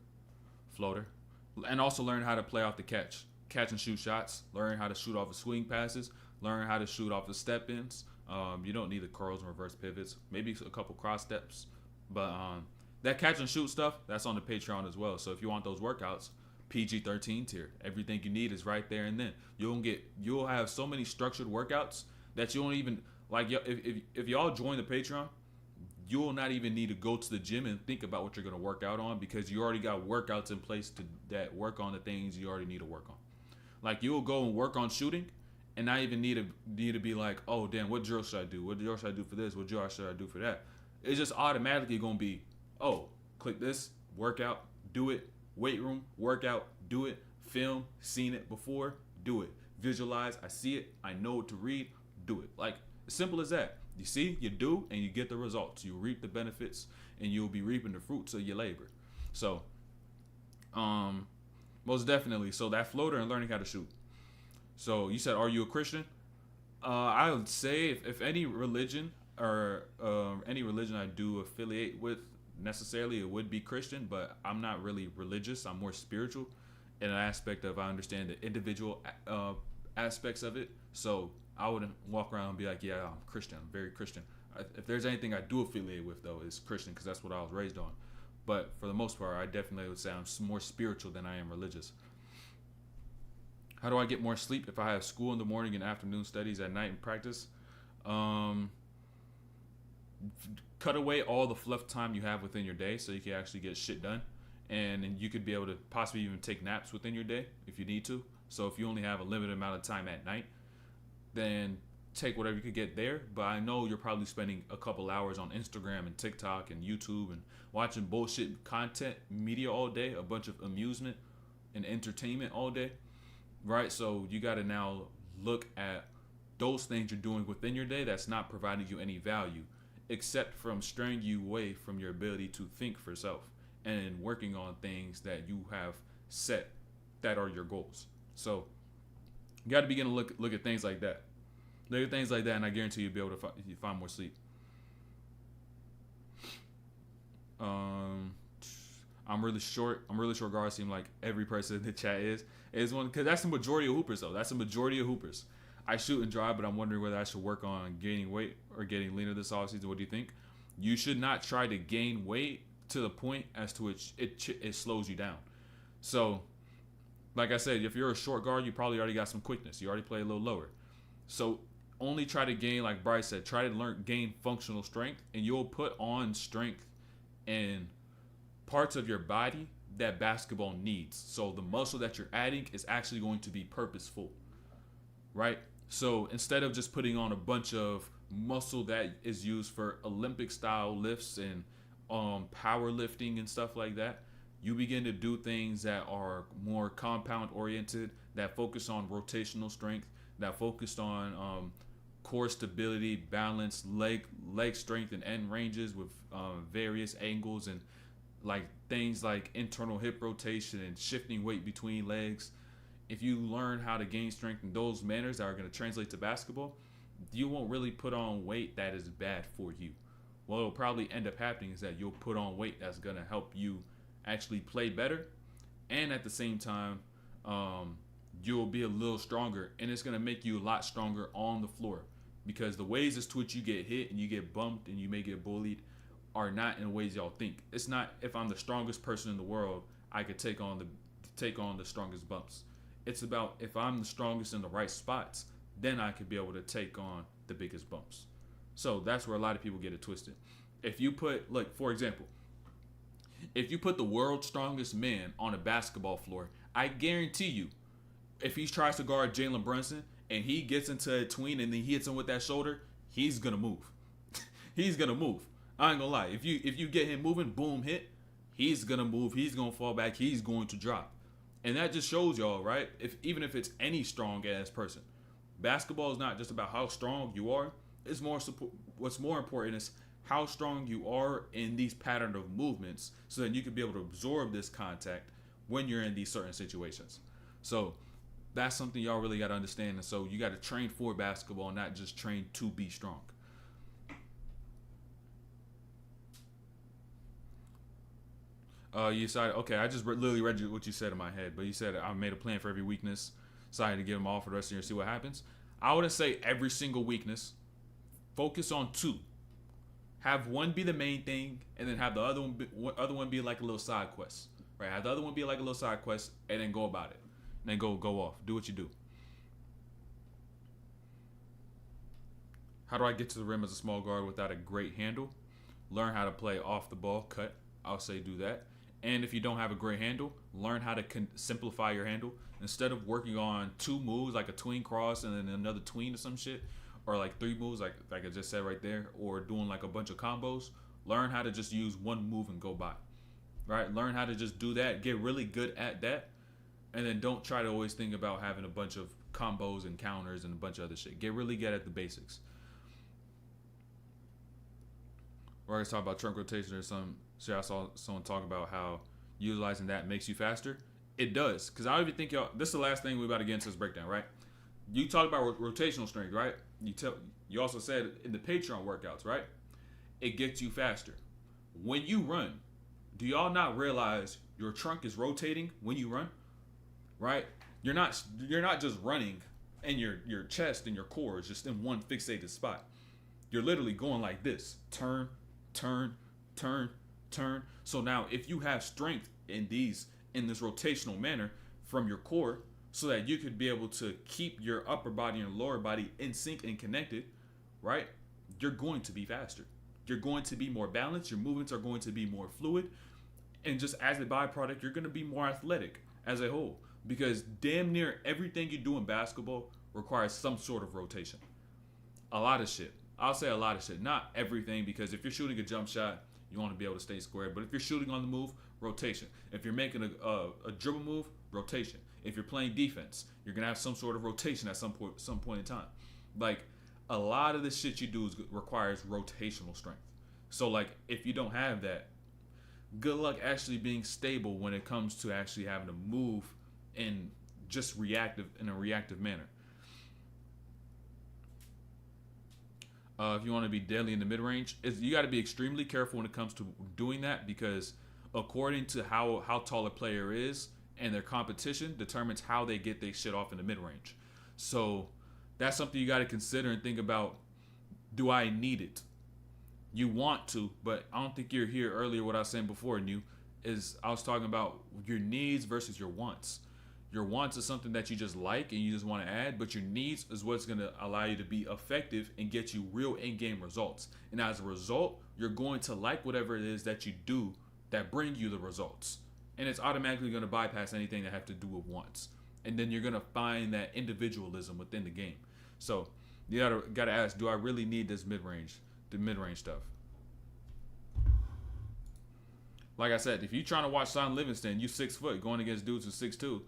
And also learn how to play off the catch. Catch and shoot shots. Learn how to shoot off of swing passes. Learn how to shoot off of step-ins. You don't need the curls and reverse pivots. Maybe a couple cross steps. But that catch and shoot stuff, that's on the Patreon as well. So if you want those workouts, PG-13 tier. Everything you need is right there and then. You'll have so many structured workouts that you don't even, like, if y'all join the Patreon, you will not even need to go to the gym and think about what you're going to work out on, because you already got workouts in place that work on the things you already need to work on. Like, you'll go and work on shooting and not even need to be like, oh, damn, what drill should I do? What drill should I do for this? What drill should I do for that? It's just automatically going to be, oh, click this, workout, do it, weight room, workout, do it, film, seen it before, do it, visualize, I see it, I know what to read, do it. Like, as simple as that. You see, you do, and you get the results. You reap the benefits, and you'll be reaping the fruits of your labor. So, most definitely. So that floater and learning how to shoot. So you said, are you a Christian? I would say if any religion or any religion I do affiliate with necessarily, it would be Christian, but I'm not really religious. I'm more spiritual in an aspect of I understand the individual aspects of it. So I wouldn't walk around and be like, yeah, I'm Christian. I'm very Christian. If there's anything I do affiliate with, though, it's Christian, because that's what I was raised on. But for the most part, I definitely would say I'm more spiritual than I am religious. How do I get more sleep if I have school in the morning and afternoon studies at night and practice? Cut away all the fluff time you have within your day so you can actually get shit done. And you could be able to possibly even take naps within your day if you need to. So if you only have a limited amount of time at night, then take whatever you could get there. But I know you're probably spending a couple hours on Instagram and TikTok and YouTube and watching bullshit content media all day, a bunch of amusement and entertainment all day, right? So you got to now look at those things you're doing within your day that's not providing you any value, except from straying you away from your ability to think for self and working on things that you have set that are your goals. So you got to begin to look at things like that. Look at things like that, and I guarantee you'll be able to find more sleep. I'm really short guard. Seem like every person in the chat is one, because that's the majority of hoopers, though. That's the majority of hoopers. I shoot and drive, but I'm wondering whether I should work on gaining weight or getting leaner this offseason. What do you think? You should not try to gain weight to the point as to which it slows you down. So, like I said, if you're a short guard, you probably already got some quickness. You already play a little lower. So only try to gain, like Bryce said, try to gain functional strength, and you'll put on strength in parts of your body that basketball needs. So the muscle that you're adding is actually going to be purposeful, right? So instead of just putting on a bunch of muscle that is used for Olympic style lifts and powerlifting and stuff like that, you begin to do things that are more compound oriented, that focus on rotational strength, that focused on core stability, balance, leg strength, and end ranges with various angles, and like things like internal hip rotation and shifting weight between legs. If you learn how to gain strength in those manners that are going to translate to basketball, you won't really put on weight that is bad for you. What will probably end up happening is that you'll put on weight that's going to help you actually play better, and at the same time, you'll be a little stronger, and it's going to make you a lot stronger on the floor, because the ways as to which you get hit and you get bumped and you may get bullied are not in ways y'all think. It's not, if I'm the strongest person in the world, I could take on the strongest bumps. It's about, if I'm the strongest in the right spots, then I could be able to take on the biggest bumps. So that's where a lot of people get it twisted. If you put, like, for example, if you put the world's strongest man on a basketball floor, I guarantee you, if he tries to guard Jalen Brunson and he gets into a tween and then he hits him with that shoulder, he's gonna move. He's gonna move. I ain't gonna lie. If you get him moving, boom, hit, he's gonna move. He's gonna fall back. He's going to drop. And that just shows y'all, right? Even if it's any strong ass person, basketball is not just about how strong you are. It's more what's more important is how strong you are in these pattern of movements, so that you can be able to absorb this contact when you're in these certain situations. So that's something y'all really got to understand. And so you got to train for basketball, not just train to be strong. You decided, okay, I just literally read what you said in my head, but you said I made a plan for every weakness, decided to give them all for the rest of the year, see what happens. I wouldn't say every single weakness. Focus on two. Have one be the main thing, and then have the other one be like a little side quest. Right? Have the other one be like a little side quest, and then go about it. And then go off. Do what you do. How do I get to the rim as a small guard without a great handle? Learn how to play off the ball, cut. I'll say do that. And if you don't have a great handle, learn how to simplify your handle. Instead of working on two moves, like a tween cross and then another tween or some shit, or like three moves, like I just said right there, or doing like a bunch of combos, learn how to just use one move and go by. Right? Learn how to just do that. Get really good at that. And then don't try to always think about having a bunch of combos and counters and a bunch of other shit. Get really good at the basics. We're going to talk about trunk rotation or some shit. I saw someone talk about how utilizing that makes you faster. It does. Because I don't even think y'all, this is the last thing we're about to get into this breakdown, right? You talk about rotational strength, right? You also said in the Patreon workouts, right? It gets you faster. When you run, do y'all not realize your trunk is rotating when you run? Right? You're not just running and your chest and your core is just in one fixated spot. You're literally going like this. Turn, turn, turn, turn. So now if you have strength in this rotational manner from your core, so that you could be able to keep your upper body and lower body in sync and connected, right? You're going to be faster. You're going to be more balanced. Your movements are going to be more fluid. And just as a byproduct, you're going to be more athletic as a whole. Because damn near everything you do in basketball requires some sort of rotation. A lot of shit. I'll say a lot of shit. Not everything, because if you're shooting a jump shot, you want to be able to stay square. But if you're shooting on the move, rotation. If you're making a dribble move, rotation. If you're playing defense, you're going to have some sort of rotation at some point in time. Like, a lot of the shit you do requires rotational strength. So, like, if you don't have that, good luck actually being stable when it comes to actually having to move in a reactive manner. If you want to be deadly in the mid-range, you got to be extremely careful when it comes to doing that, because according to how tall a player is and their competition determines how they get their shit off in the mid-range. So that's something you got to consider and think about. Do I need it? You want to, but I don't think you're here earlier. What I was saying before, I was talking about your needs versus your wants. Your wants is something that you just like and you just want to add, but your needs is what's going to allow you to be effective and get you real in-game results. And as a result, you're going to like whatever it is that you do that bring you the results. And it's automatically going to bypass anything that have to do with wants. And then you're going to find that individualism within the game. So you gotta ask, do I really need the mid-range stuff? Like I said, if you're trying to watch Sean Livingston, you 6 foot going against dudes who 6'2".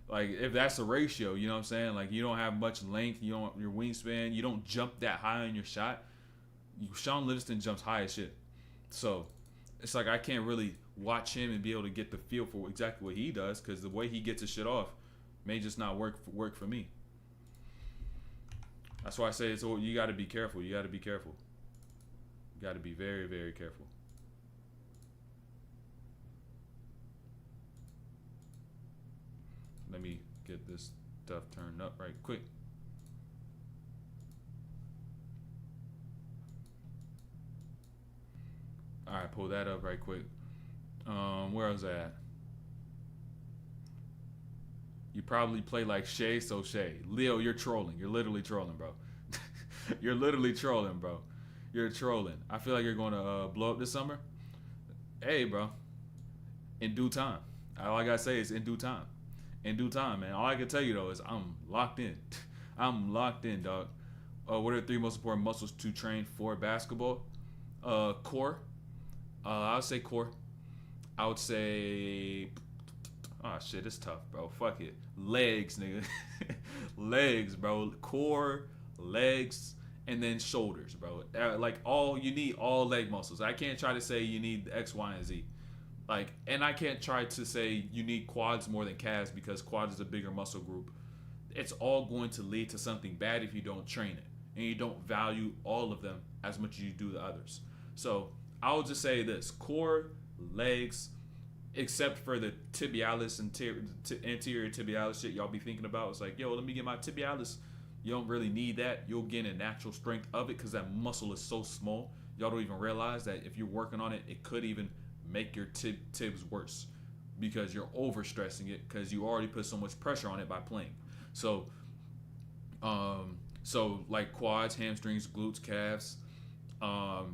Like, if that's the ratio, you know what I'm saying? Like, you don't have much length, your wingspan, you don't jump that high on your shot. Sean Livingston jumps high as shit. So, it's like I can't really watch him and be able to get the feel for exactly what he does, because the way he gets his shit off may just not work for me. That's why I say you got to be careful. You got to be careful. You got to be very, very careful. Let me get this stuff turned up right quick. All right, pull that up right quick. Where was I at? You probably play like Shay, so Shay. Leo, you're trolling. You're literally trolling, bro. You're literally trolling, bro. You're trolling. I feel like you're going to blow up this summer. Hey, bro. In due time. All I got to say is in due time. In due time, man. All I can tell you, though, is I'm locked in. I'm locked in, dog. What are the 3 most important muscles to train for basketball? Core. I would say core. I would say... Oh, shit, it's tough, bro. Fuck it. Legs, nigga. Legs, bro. Core, legs, and then shoulders, bro. You need all leg muscles. I can't try to say you need X, Y, and Z. And I can't try to say you need quads more than calves, because quads is a bigger muscle group. It's all going to lead to something bad if you don't train it and you don't value all of them as much as you do the others. So I would just say this: core, legs, except for the tibialis and anterior tibialis shit y'all be thinking about. It's like, yo, let me get my tibialis. You don't really need that. You'll gain a natural strength of it because that muscle is so small. Y'all don't even realize that if you're working on it, it could even make your tibs worse because you're overstressing it because you already put so much pressure on it by playing. So like quads, hamstrings, glutes, calves.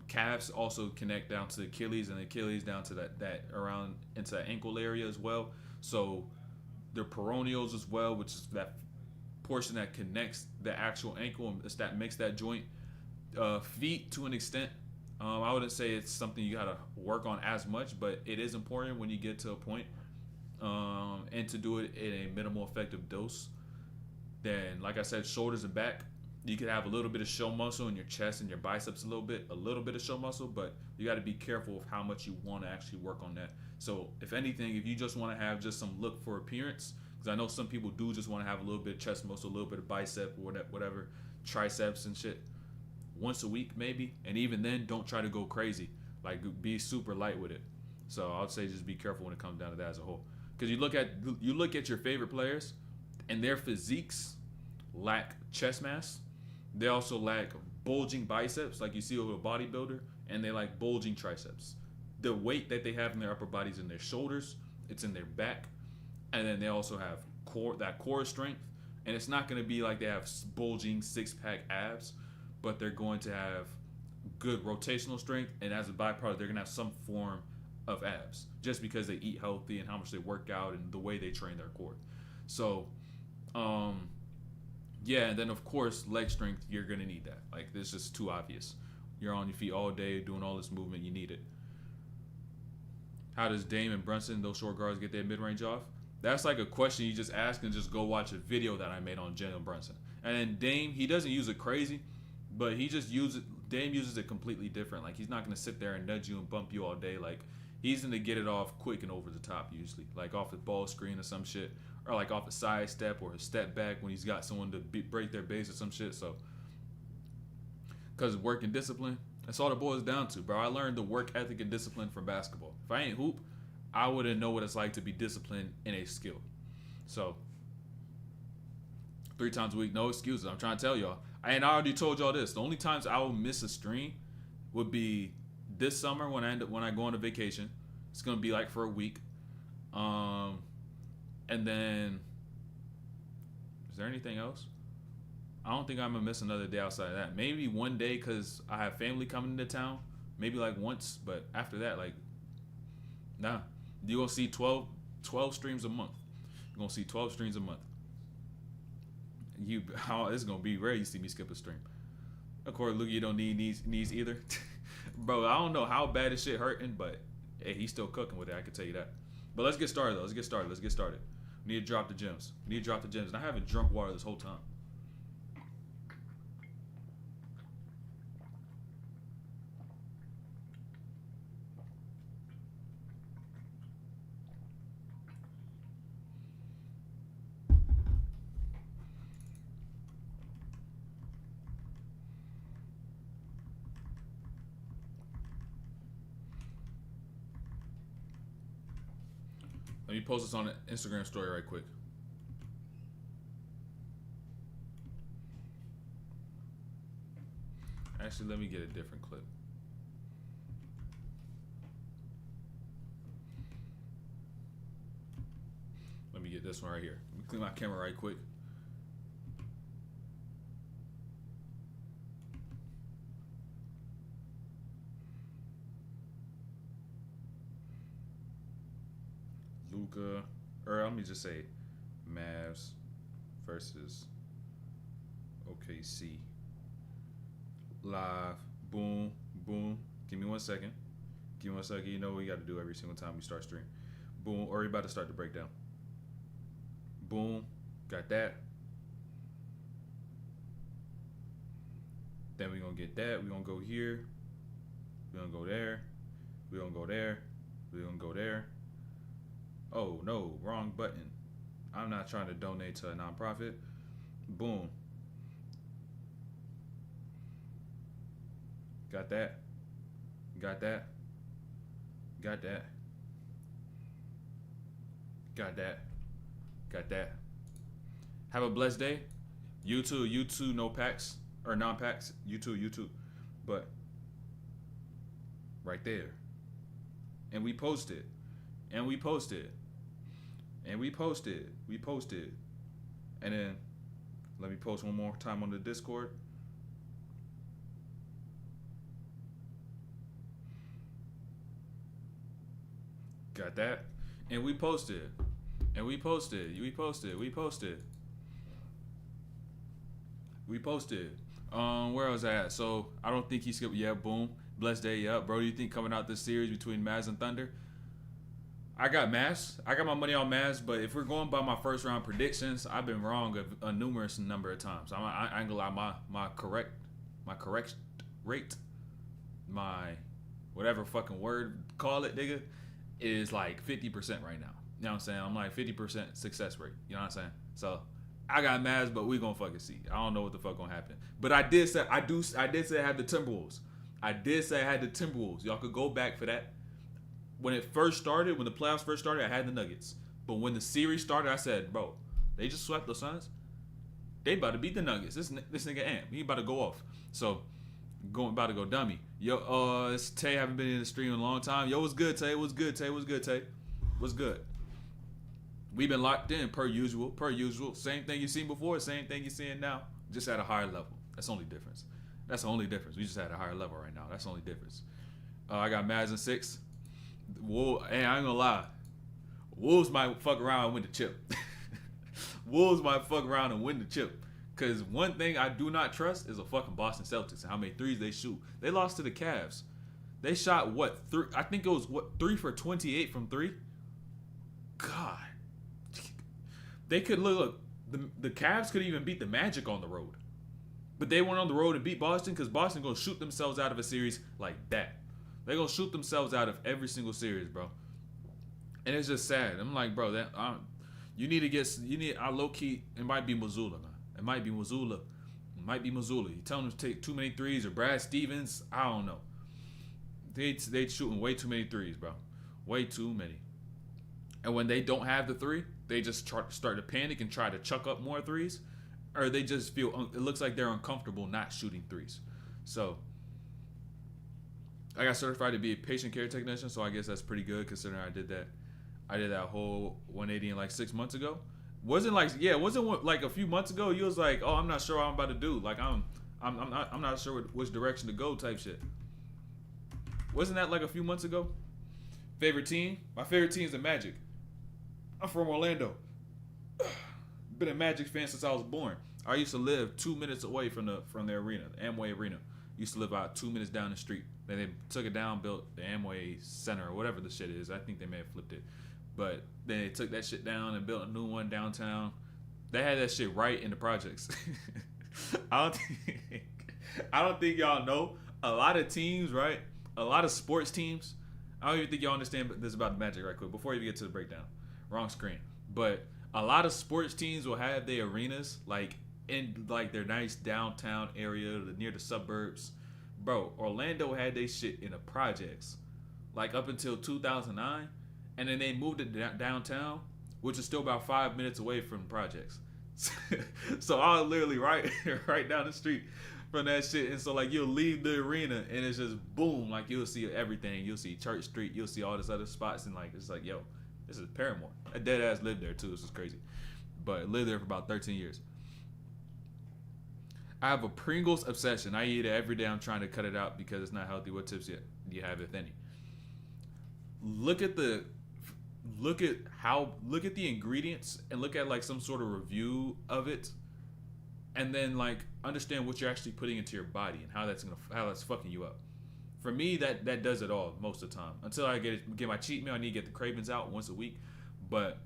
Calves also connect down to the Achilles, and the Achilles down to that around into that ankle area as well. So the peroneals as well, which is that portion that connects the actual ankle and that makes that joint. Feet to an extent. I wouldn't say it's something you gotta work on as much, but it is important when you get to a point, and to do it in a minimal effective dose. Then, like I said, shoulders and back. You could have a little bit of show muscle in your chest and your biceps, a little bit of show muscle, but you got to be careful of how much you want to actually work on that. So, if anything, if you just want to have just some look for appearance, because I know some people do just want to have a little bit of chest muscle, a little bit of bicep, whatever, triceps and shit, once a week maybe, and even then, don't try to go crazy. Like, be super light with it. So, I would say just be careful when it comes down to that as a whole. Because you look at your favorite players, and their physiques lack chest mass. They also lack bulging biceps, like you see with a bodybuilder, and they lack bulging triceps. The weight that they have in their upper bodies in their shoulders, it's in their back, and then they also have core strength. And it's not going to be like they have bulging 6-pack abs, but they're going to have good rotational strength, and as a byproduct, they're going to have some form of abs, just because they eat healthy and how much they work out and the way they train their core. So, yeah, and then of course leg strength, you're gonna need that. Like, this is too obvious. You're on your feet all day doing all this movement, you need it. How does Dame and Brunson, those short guards, get their mid-range off? That's like a question you just ask and just go watch a video that I made on Jalen Brunson. And then Dame, he doesn't use it crazy, but Dame uses it completely different. Like, he's not gonna sit there and nudge you and bump you all day. Like, he's gonna get it off quick and over the top usually, like off the ball screen or some shit. Or like off a side step or a step back when he's got someone to break their base or some shit. So, because work and discipline, that's all it boils down to, bro. I learned the work ethic and discipline from basketball. If I ain't hoop, I wouldn't know what it's like to be disciplined in a skill. So, 3 times a week, no excuses. I'm trying to tell y'all. And I already told y'all this. The only times I will miss a stream would be this summer when I go on a vacation. It's gonna be like for a week. And then, is there anything else? I don't think I'm gonna miss another day outside of that. Maybe one day because I have family coming into town. Maybe like once, but after that, like, nah. You're gonna see 12 streams a month. You're gonna see 12 streams a month. It's gonna be rare you see me skip a stream. Of course, Luka, you don't need knees either. Bro, I don't know how bad this shit hurting, but hey, he's still cooking with it, I can tell you that. But let's get started though. Let's get started. We need to drop the gems. And I haven't drunk water this whole time. Let me post this on the Instagram story right quick. Actually, let me get a different clip. Let me get this one right here. Let me clean my camera right quick. Luka, or let me just say Mavs versus OKC. Live. Boom. Give me 1 second. You know what we got to do every single time we start stream. Boom. Or we about to start the breakdown. Boom. Got that. Then we're going to get that. We're going to go here. We're going to go there. We're going to go there. We're going to go there. Oh, no. Wrong button. I'm not trying to donate to a nonprofit. Boom. Got that. Got that. Got that. Got that. Got that. Have a blessed day. You too, no packs. Or non-packs. You too. But right there. And we posted. And we posted. And then let me post one more time on the Discord. Got that. And we posted. We posted. Where was I at? So I don't think he skipped. Yeah, boom. Blessed day. Yep. Bro, do you think coming out this series between Mavs and Thunder? I got Mavs. I got my money on Mavs, but if we're going by my first round predictions, I've been wrong a numerous number of times. I ain't gonna lie, my correct rate, my whatever fucking word call it, nigga, is like 50% right now. You know what I'm saying? I'm like 50% success rate. You know what I'm saying? So I got Mavs, but we gonna fucking see. I don't know what the fuck gonna happen. But I did say I had the Timberwolves. Y'all could go back for that. When it first started, when the playoffs first started, I had the Nuggets. But when the series started, I said, bro, they just swept the Suns. They about to beat the Nuggets. This nigga Amp, he about to go off. So, about to go dummy. Yo, it's Tay. Haven't been in the stream in a long time. Yo, what's good, Tay? What's good? We've been locked in per usual. Same thing you seen before, same thing you seeing now, just at a higher level. That's the only difference. We just at a higher level right now. That's the only difference. I got Mavs in 6. Hey, I ain't gonna lie. Wolves might fuck around and win the chip. Because one thing I do not trust is a fucking Boston Celtics and how many threes they shoot. They lost to the Cavs. They shot what? I think it was 3 for 28 from 3. God. They could look. The Cavs could even beat the Magic on the road. But they went on the road and beat Boston because Boston gonna shoot themselves out of a series like that. They're going to shoot themselves out of every single series, bro. And it's just sad. I'm like, bro, I low-key, it might be Missoula, man. It might be Missoula. You tell them to take too many threes or Brad Stevens, I don't know. They shooting way too many threes, bro. Way too many. And when they don't have the three, they just start to panic and try to chuck up more threes. Or they just feel, it looks like they're uncomfortable not shooting threes. So, I got certified to be a patient care technician, so I guess that's pretty good considering I did that. I did that whole 180 in like 6 months ago. Wasn't like yeah, it wasn't like a few months ago. You was like, oh, I'm not sure what I'm about to do. Like I'm not sure which direction to go type shit. Wasn't that like a few months ago? Favorite team? My favorite team is the Magic. I'm from Orlando. Been a Magic fan since I was born. I used to live 2 minutes away from the arena, the Amway Arena. Used to live about 2 minutes down the street. Then they took it down, built the Amway Center or whatever the shit is. I think they may have flipped it. But then they took that shit down and built a new one downtown. They had that shit right in the projects. I don't think y'all know. A lot of teams, right? A lot of sports teams. I don't even think y'all understand this about the Magic right quick before you get to the breakdown. Wrong screen. But a lot of sports teams will have their arenas like in like their nice downtown area near the suburbs. Bro, Orlando had their shit in the projects like up until 2009, and then they moved it downtown, which is still about 5 minutes away from the projects. So I was literally right down the street from that shit, and so like you'll leave the arena and it's just boom, like you'll see everything. You'll see Church Street, you'll see all this other spots, and like it's like yo, this is Paramore. A dead ass lived there too. This is crazy, but lived there for about 13 years. I have a Pringles obsession. I eat it every day. I'm trying to cut it out because it's not healthy. What tips do you have, if any? Look at the ingredients and look at like some sort of review of it, and then like understand what you're actually putting into your body and how that's fucking you up. For me, that does it all most of the time. Until I get my cheat meal, I need to get the cravings out once a week. But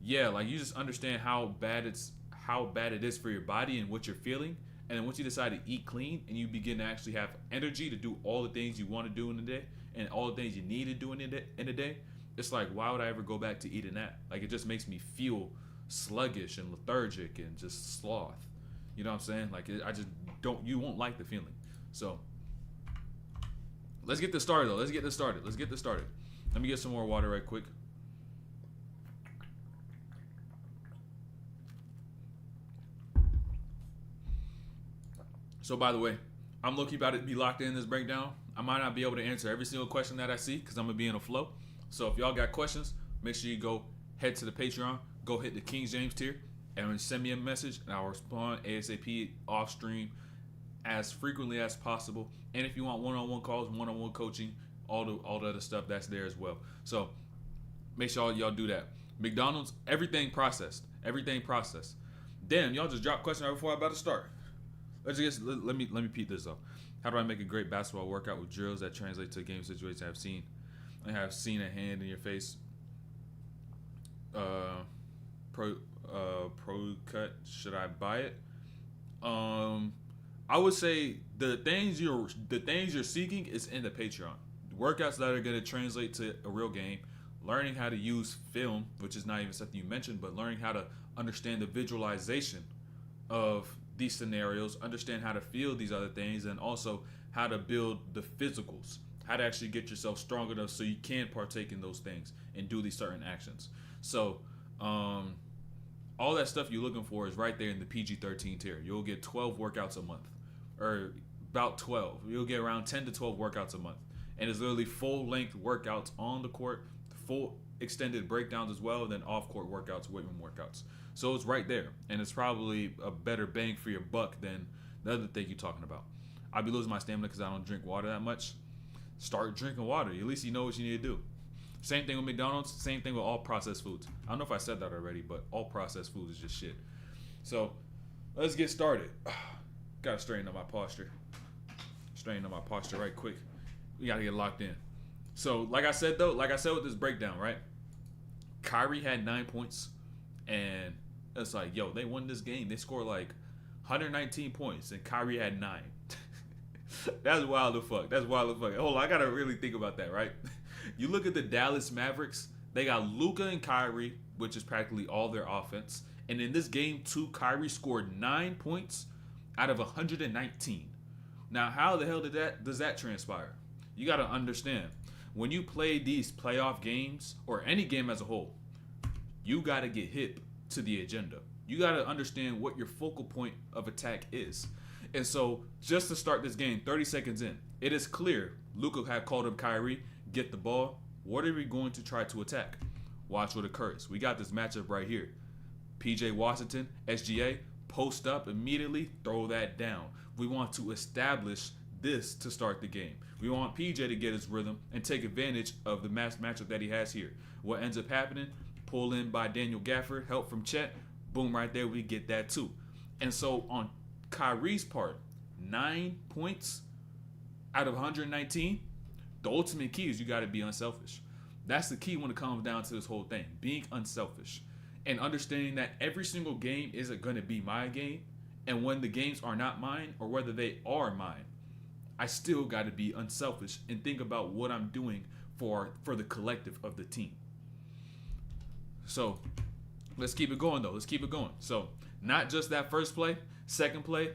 yeah, like you just understand how bad it is for your body and what you're feeling. And then once you decide to eat clean and you begin to actually have energy to do all the things you want to do in the day and all the things you need to do in the day, it's like, why would I ever go back to eating that? Like, it just makes me feel sluggish and lethargic and just sloth. You know what I'm saying? Like, you won't like the feeling. So, let's get this started, though. Let's get this started. Let me get some more water right quick. So, by the way, I'm low-key about to be locked in this breakdown. I might not be able to answer every single question that I see because I'm going to be in a flow. So if y'all got questions, make sure you go head to the Patreon, go hit the King James tier, and send me a message, and I'll respond ASAP off stream as frequently as possible. And if you want one-on-one calls, one-on-one coaching, all the other stuff, that's there as well. So make sure y'all do that. McDonald's, everything processed. Damn, y'all just dropped a question right before I'm about to start. Let me repeat this though. How do I make a great basketball workout with drills that translate to a game situation I have seen a hand in your face. Pro cut. Should I buy it? I would say the things you're seeking is in the Patreon. Workouts that are going to translate to a real game. Learning how to use film, which is not even something you mentioned, but learning how to understand the visualization of these scenarios, understand how to feel these other things, and also how to build the physicals, how to actually get yourself strong enough so you can partake in those things and do these certain actions. So all that stuff you're looking for is right there in the PG-13 tier. You'll get 12 workouts a month, or about 12. You'll get around 10 to 12 workouts a month. And it's literally full-length workouts on the court, full extended breakdowns as well, then off-court workouts, weight room workouts. So it's right there, and it's probably a better bang for your buck than the other thing you're talking about. I'll be losing my stamina because I don't drink water that much. Start drinking water. At least you know what you need to do. Same thing with McDonald's. Same thing with all processed foods. I don't know if I said that already, but all processed foods is just shit. So let's get started. Gotta straighten up my posture. Right quick. We gotta get locked in. So like I said with this breakdown, right? Kyrie had 9 points, and it's like, yo, they won this game. They scored like 119 points, and Kyrie had 9. That's wild as fuck. Hold on, I gotta really think about that, right? You look at the Dallas Mavericks. They got Luka and Kyrie, which is practically all their offense. And in this game, too, Kyrie scored 9 points out of 119. Now, how the hell does that transpire? You got to understand, when you play these playoff games, or any game as a whole, you got to get hip to the agenda. You got to understand what your focal point of attack is. And so, just to start this game, 30 seconds in, it is clear Luka had called up Kyrie, get the ball, What are we going to try to attack? Watch what occurs. We got this matchup right here. PJ Washington, SGA, post up immediately, throw that down. We want to establish this to start the game. We want PJ to get his rhythm and take advantage of the matchup that he has here. What ends up happening, pull in by Daniel Gafford, help from Chet, boom, right there, we get that too. And so on Kyrie's part, 9 points out of 119, the ultimate key is you got to be unselfish. That's the key when it comes down to this whole thing, being unselfish and understanding that every single game isn't going to be my game. And when the games are not mine or whether they are mine, I still got to be unselfish and think about what I'm doing for the collective of the team. So let's keep it going, though. Let's keep it going. So not just that first play, second play,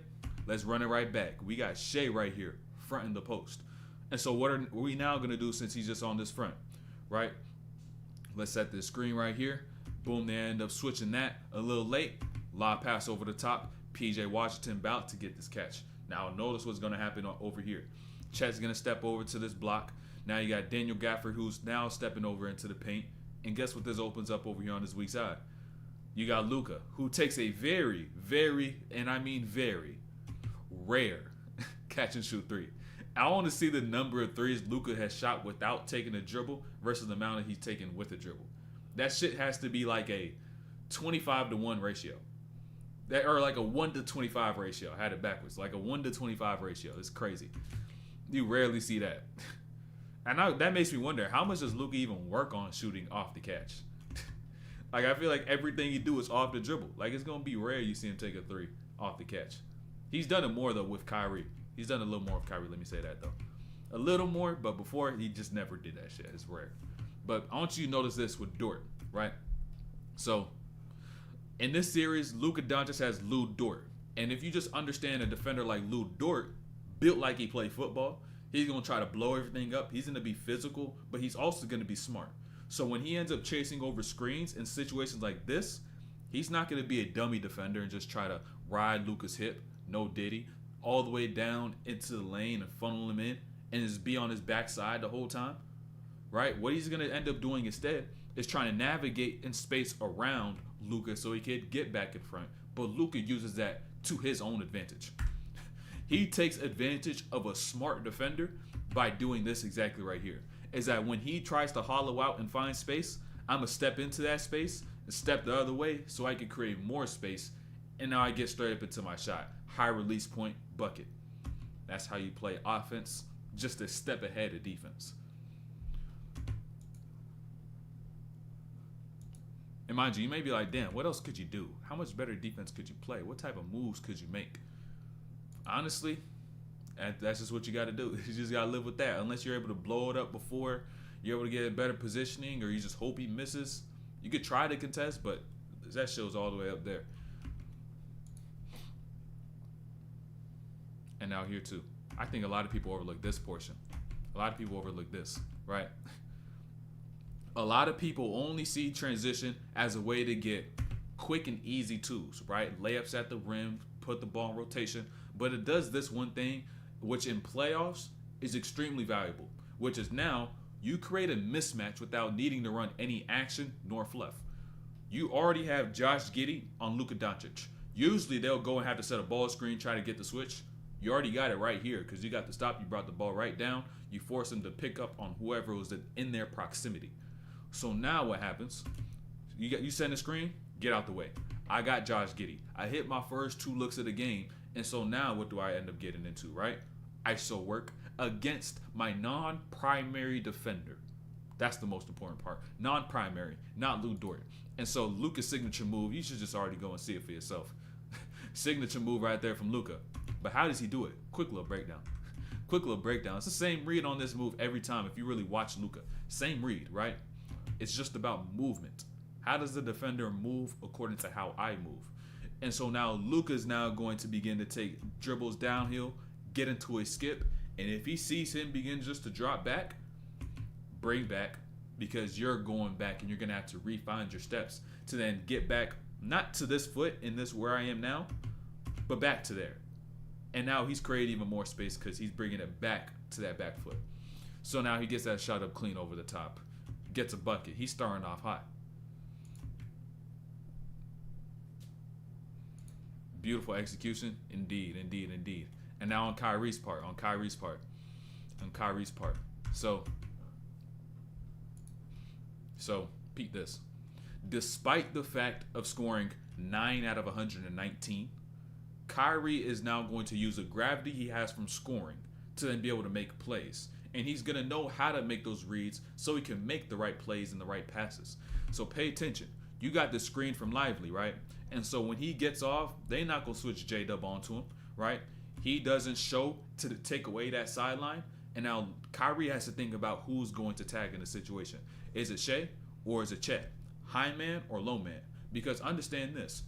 let's run it right back. We got Shea right here, fronting the post. And so what are we now going to do since he's just on this front, right? Let's set this screen right here. Boom, they end up switching that a little late. Lob pass over the top. PJ Washington about to get this catch. Now notice what's going to happen over here. Chet's going to step over to this block. Now you got Daniel Gafford who's now stepping over into the paint. And guess what this opens up over here on this weak side? You got Luka, who takes a very, very, and I mean very, rare catch and shoot three. I want to see the number of threes Luka has shot without taking a dribble versus the amount that he's taken with a dribble. That shit has to be like a 25-to-1 ratio. Or like a 1-to-25 ratio. I had it backwards. Like a 1-to-25 ratio. It's crazy. You rarely see that. And that makes me wonder, how much does Luka even work on shooting off the catch? Like, I feel like everything you do is off the dribble. Like, it's going to be rare you see him take a three off the catch. He's done it more, though, with Kyrie. He's done a little more with Kyrie, let me say that, though. A little more, but before, he just never did that shit. It's rare. But I want you to notice this with Dort, right? So, in this series, Luka Doncic has Lou Dort. And if you just understand a defender like Lou Dort, built like he played football, he's going to try to blow everything up. He's going to be physical, but he's also going to be smart. So when he ends up chasing over screens in situations like this, he's not going to be a dummy defender and just try to ride Luka's hip, no diddy, all the way down into the lane and funnel him in and just be on his backside the whole time, right? What he's going to end up doing instead is trying to navigate in space around Luka so he could get back in front. But Luka uses that to his own advantage. He takes advantage of a smart defender by doing this exactly right here. Is that when he tries to hollow out and find space, I'm going to step into that space and step the other way so I can create more space. And now I get straight up into my shot. High release point, bucket. That's how you play offense, just a step ahead of defense. And mind you, you may be like, damn, what else could you do? How much better defense could you play? What type of moves could you make? Honestly, that's just what you got to do. You just got to live with that. Unless you're able to blow it up before you're able to get a better positioning or you just hope he misses. You could try to contest, but that show's all the way up there. And now here too. I think a lot of people overlook this portion. A lot of people overlook this, right? A lot of people only see transition as a way to get quick and easy twos, right? Layups at the rim, put the ball in rotation. But it does this one thing, which in playoffs is extremely valuable, which is now you create a mismatch without needing to run any action nor fluff. You already have Josh Giddey on Luka Doncic. Usually they'll go and have to set a ball screen, try to get the switch. You already got it right here because you got the stop. You brought the ball right down. You force them to pick up on whoever was in their proximity. So now what happens? You send a screen, get out the way. I got Josh Giddey. I hit my first 2 looks of the game. And so now what do I end up getting into, right? ISO work against my non-primary defender. That's the most important part. Non-primary, not Lou Dort. And so Luka's signature move, you should just already go and see it for yourself. Signature move right there from Luka. But how does he do it? Quick little breakdown. Quick little breakdown. It's the same read on this move every time if you really watch Luka. Same read, right? It's just about movement. How does the defender move according to how I move? And so now Luka's now going to begin to take dribbles downhill, get into a skip, and if he sees him begin just to drop back, bring back, because you're going back and you're going to have to refine your steps to then get back, not to this foot in this where I am now, but back to there. And now he's creating even more space because he's bringing it back to that back foot. So now he gets that shot up clean over the top. gets a bucket. He's starting off hot. Beautiful execution. Indeed, indeed, indeed. And now on Kyrie's part. So, peep this. Despite the fact of scoring 9 out of 119, Kyrie is now going to use the gravity he has from scoring to then be able to make plays. And he's going to know how to make those reads so he can make the right plays and the right passes. So pay attention. You got the screen from Lively, right? And so when he gets off, they're not going to switch J-Dub onto him, right? He doesn't show to take away that sideline. And now Kyrie has to think about who's going to tag in the situation. Is it Shea or is it Chet? High man or low man? Because understand this.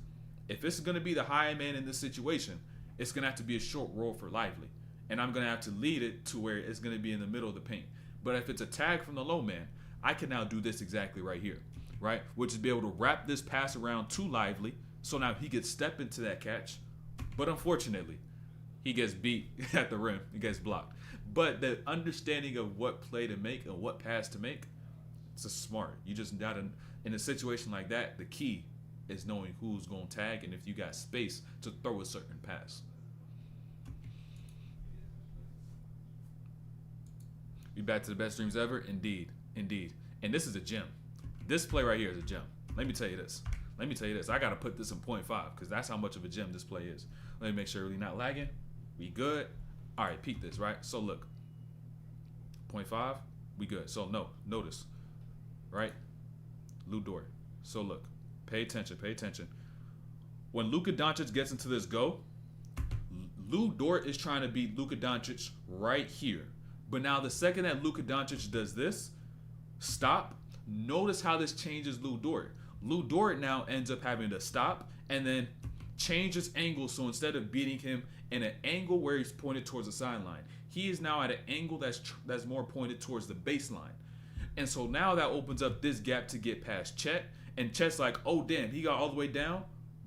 If it's going to be the high man in this situation, it's going to have to be a short roll for Lively. And I'm going to have to lead it to where it's going to be in the middle of the paint. But if it's a tag from the low man, I can now do this exactly right here, right? Which is be able to wrap this pass around to Lively. So now he could step into that catch. But unfortunately, he gets beat at the rim. He gets blocked. But the understanding of what play to make and what pass to make, it's a smart. You just got to, in a situation like that, the key is knowing who's going to tag and if you got space to throw a certain pass. We back to the best dreams ever? Indeed. Indeed. And this is a gem. This play right here is a gem. Let me tell you this. I got to put this in 0.5 because that's how much of a gem this play is. Let me make sure we're not lagging. We good. All right, peep this, right? So look. 0.5, we good. So notice, right? Lu Dort. So look. Pay attention. When Luka Doncic gets into this go, Lu Dort is trying to beat Luka Doncic right here. But now the second that Luka Doncic does this, stop, notice how this changes Lu Dort. Lu Dort now ends up having to stop and then change his angle. So instead of beating him in an angle where he's pointed towards the sideline, he is now at an angle that's more pointed towards the baseline. And so now that opens up this gap to get past Chet. And Chet's like, oh, damn, he got all the way down.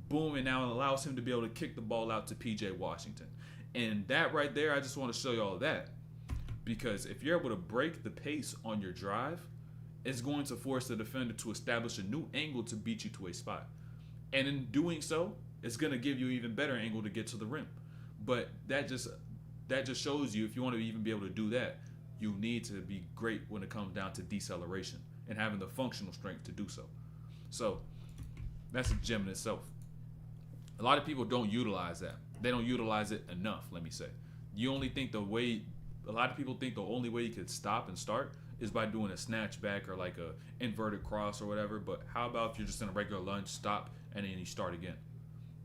Boom, and now it allows him to be able to kick the ball out to P.J. Washington. And that right there, I just want to show you all that. Because if you're able to break the pace on your drive, it's going to force the defender to establish a new angle to beat you to a spot. And in doing so, it's going to give you an even better angle to get to the rim. But that just shows you, if you want to even be able to do that, you need to be great when it comes down to deceleration and having the functional strength to do so. So that's a gem in itself. A lot of people don't utilize that. They don't utilize it enough, let me say. A lot of people think the only way you could stop and start is by doing a snatch back or like a inverted cross or whatever. But how about if you're just in a regular lunge, stop, and then you start again?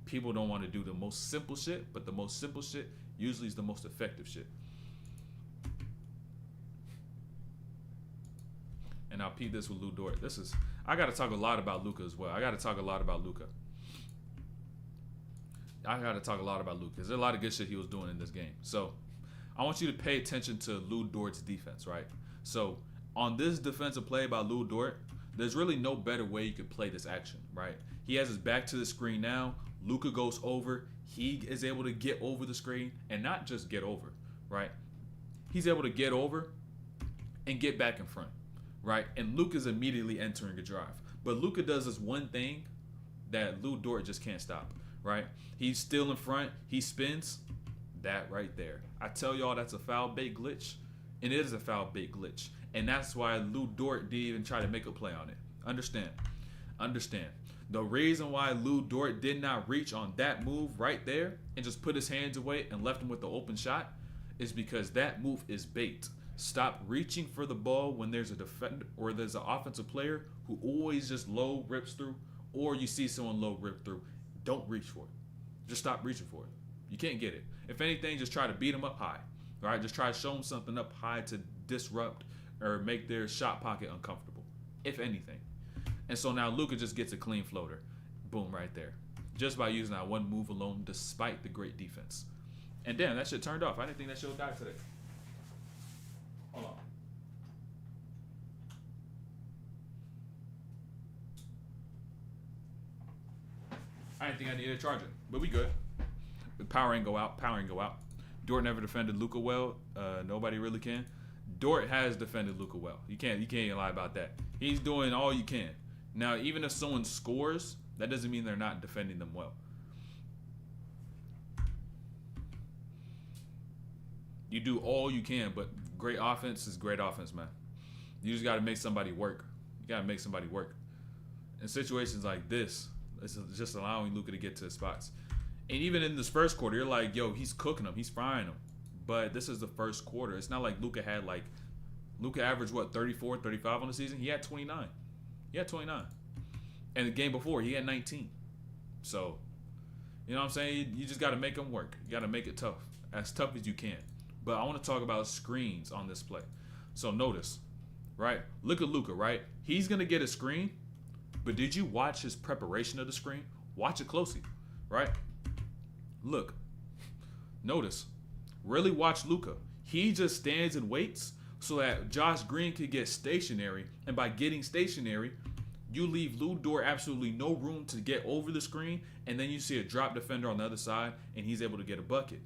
People don't want to do the most simple shit, but the most simple shit usually is the most effective shit. And I'll peep this with Lu Dort. I got to talk a lot about Luka as well. I got to talk a lot about Luka. There's a lot of good shit he was doing in this game. So I want you to pay attention to Lu Dort's defense, right? So on this defensive play by Lu Dort, there's really no better way you could play this action, right? He has his back to the screen now. Luka goes over. He is able to get over the screen and not just get over, right? He's able to get over and get back in front, right? And Luka's immediately entering a drive. But Luka does this one thing that Lu Dort just can't stop, right? He's still in front. He spins. That right there. I tell y'all that's a foul bait glitch. And it is a foul bait glitch. And that's why Lu Dort didn't even try to make a play on it. Understand. The reason why Lu Dort did not reach on that move right there and just put his hands away and left him with the open shot is because that move is bait. Stop reaching for the ball when there's a defender or there's an offensive player who always just low rips through, or you see someone low rip through. Don't reach for it. Just stop reaching for it. You can't get it. If anything, just try to beat them up high. All right, just try to show them something up high to disrupt or make their shot pocket uncomfortable, if anything. And so now Luka just gets a clean floater. Boom, right there. Just by using that one move alone, despite the great defense. And damn, that shit turned off. I didn't think that shit would die today. Hold on. I didn't think I needed to charge it, but we good. Power ain't go out. Dort never defended Luka well. Nobody really can. Dort has defended Luka well. You can't even lie about that. He's doing all you can. Now, even if someone scores, that doesn't mean they're not defending them well. You do all you can, but great offense is great offense, man. You just got to make somebody work. You got to make somebody work. In situations like this, it's just allowing Luka to get to his spots. And even in this first quarter, you're like, yo, he's cooking them. He's frying them. But this is the first quarter. It's not like Luka averaged, 34, 35 on the season? He had 29. And the game before, he had 19. So, you know what I'm saying? You just got to make them work. You got to make it tough. As tough as you can. But I want to talk about screens on this play. So notice, right? Look at Luka, right? He's going to get a screen. But did you watch his preparation of the screen? Watch it closely, right? Look. Notice. Really watch Luka. He just stands and waits so that Josh Green could get stationary. And by getting stationary, you leave Lu Dort absolutely no room to get over the screen. And then you see a drop defender on the other side, and he's able to get a bucket.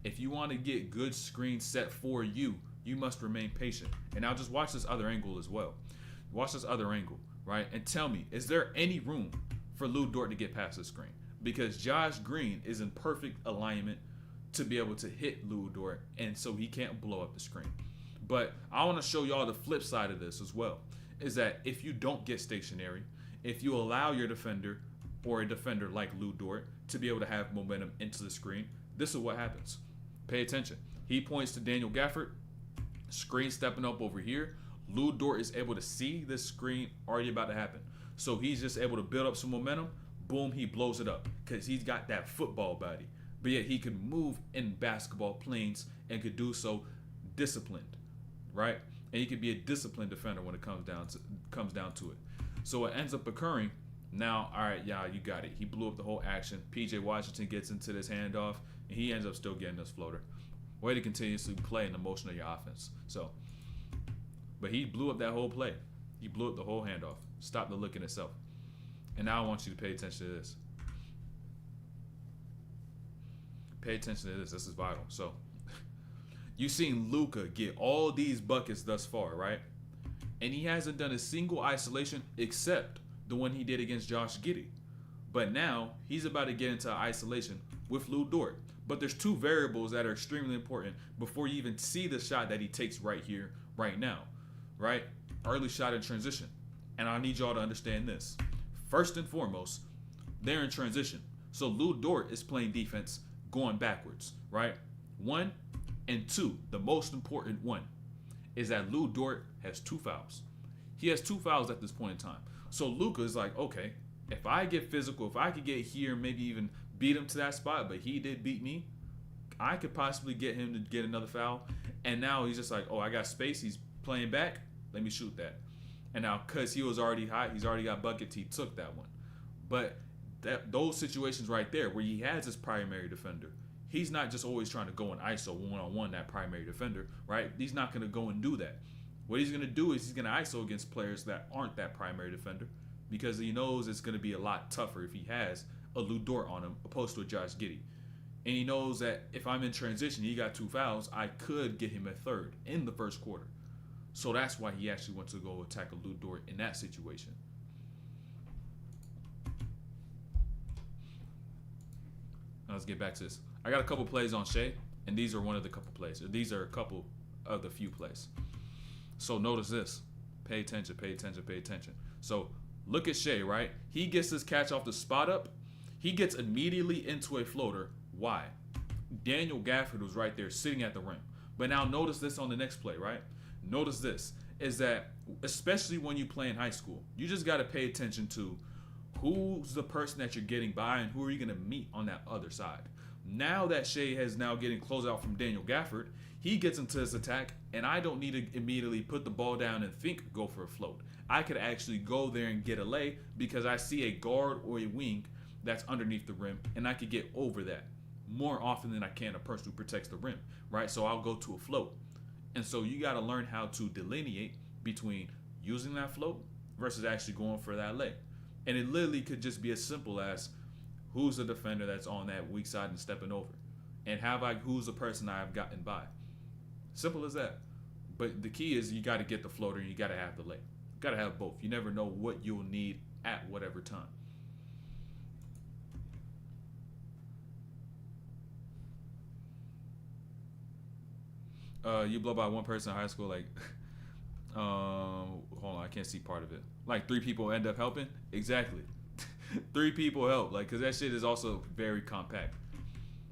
If you want to get good screens set for you, you must remain patient. And now just watch this other angle as well. Watch this other angle, right? And tell me, is there any room for Lu Dort to get past the screen? Because Josh Green is in perfect alignment to be able to hit Lu Dort, and so he can't blow up the screen. But I want to show y'all the flip side of this as well, is that if you don't get stationary, if you allow your defender or a defender like Lu Dort to be able to have momentum into the screen, this is what happens. Pay attention. He points to Daniel Gafford, screen stepping up over here. Lu Dort is able to see this screen already about to happen. So he's just able to build up some momentum. Boom, he blows it up because he's got that football body. But yet he can move in basketball planes and could do so disciplined, right? And he could be a disciplined defender when it comes down to it. So what ends up occurring, now, all right, yeah, you got it. He blew up the whole action. PJ Washington gets into this handoff, and he ends up still getting this floater. Way to continuously play in the motion of your offense. So, but he blew up that whole play. He blew up the whole handoff. Stopped the look in itself. And now I want you to pay attention to this. Pay attention to this. This is vital. So, you've seen Luka get all these buckets thus far, right? And he hasn't done a single isolation except the one he did against Josh Giddey. But now, he's about to get into isolation with Lu Dort. But there's two variables that are extremely important before you even see the shot that he takes right here, right now, right? Early shot in transition. And I need y'all to understand this. First and foremost, they're in transition. So Lu Dort is playing defense going backwards, right? 1 and 2, the most important one, is that Lu Dort has 2 fouls. He has 2 fouls at this point in time. So Luka is like, okay, if I get physical, if I could get here, maybe even beat him to that spot, but he did beat me, I could possibly get him to get another foul. And now he's just like, oh, I got space. He's playing back. Let me shoot that. And now, because he was already hot, he's already got buckets, he took that one. But those situations right there where he has his primary defender, he's not just always trying to go and ISO one-on-one that primary defender, right? He's not going to go and do that. What he's going to do is he's going to ISO against players that aren't that primary defender because he knows it's going to be a lot tougher if he has a Lu Dort on him opposed to a Josh Giddey. And he knows that if I'm in transition, he got 2 fouls, I could get him a third in the first quarter. So that's why he actually went to go attack a Lu Dort in that situation. Now let's get back to this. I got a couple plays on Shea, and these are one of the couple plays. Or these are a couple of the few plays. So notice this. Pay attention, pay attention, pay attention. So look at Shea, right? He gets this catch off the spot up. He gets immediately into a floater. Why? Daniel Gafford was right there sitting at the rim. But now notice this on the next play, right? Notice this, is that especially when you play in high school, you just got to pay attention to who's the person that you're getting by and who are you going to meet on that other side. Now that Shea has now getting closeout from Daniel Gafford, he gets into his attack, and I don't need to immediately put the ball down and think go for a float. I could actually go there and get a lay because I see a guard or a wing that's underneath the rim, and I could get over that more often than I can a person who protects the rim, right? So I'll go to a float. And so you got to learn how to delineate between using that float versus actually going for that lay. And it literally could just be as simple as who's the defender that's on that weak side and stepping over, and who's the person I've gotten by. Simple as that. But the key is you got to get the floater and you got to have the lay. You got to have both. You never know what you'll need at whatever time. You blow by one person in high school, like, hold on, I can't see part of it. Like 3 people end up helping. Exactly, 3 people help. Like, cause that shit is also very compact.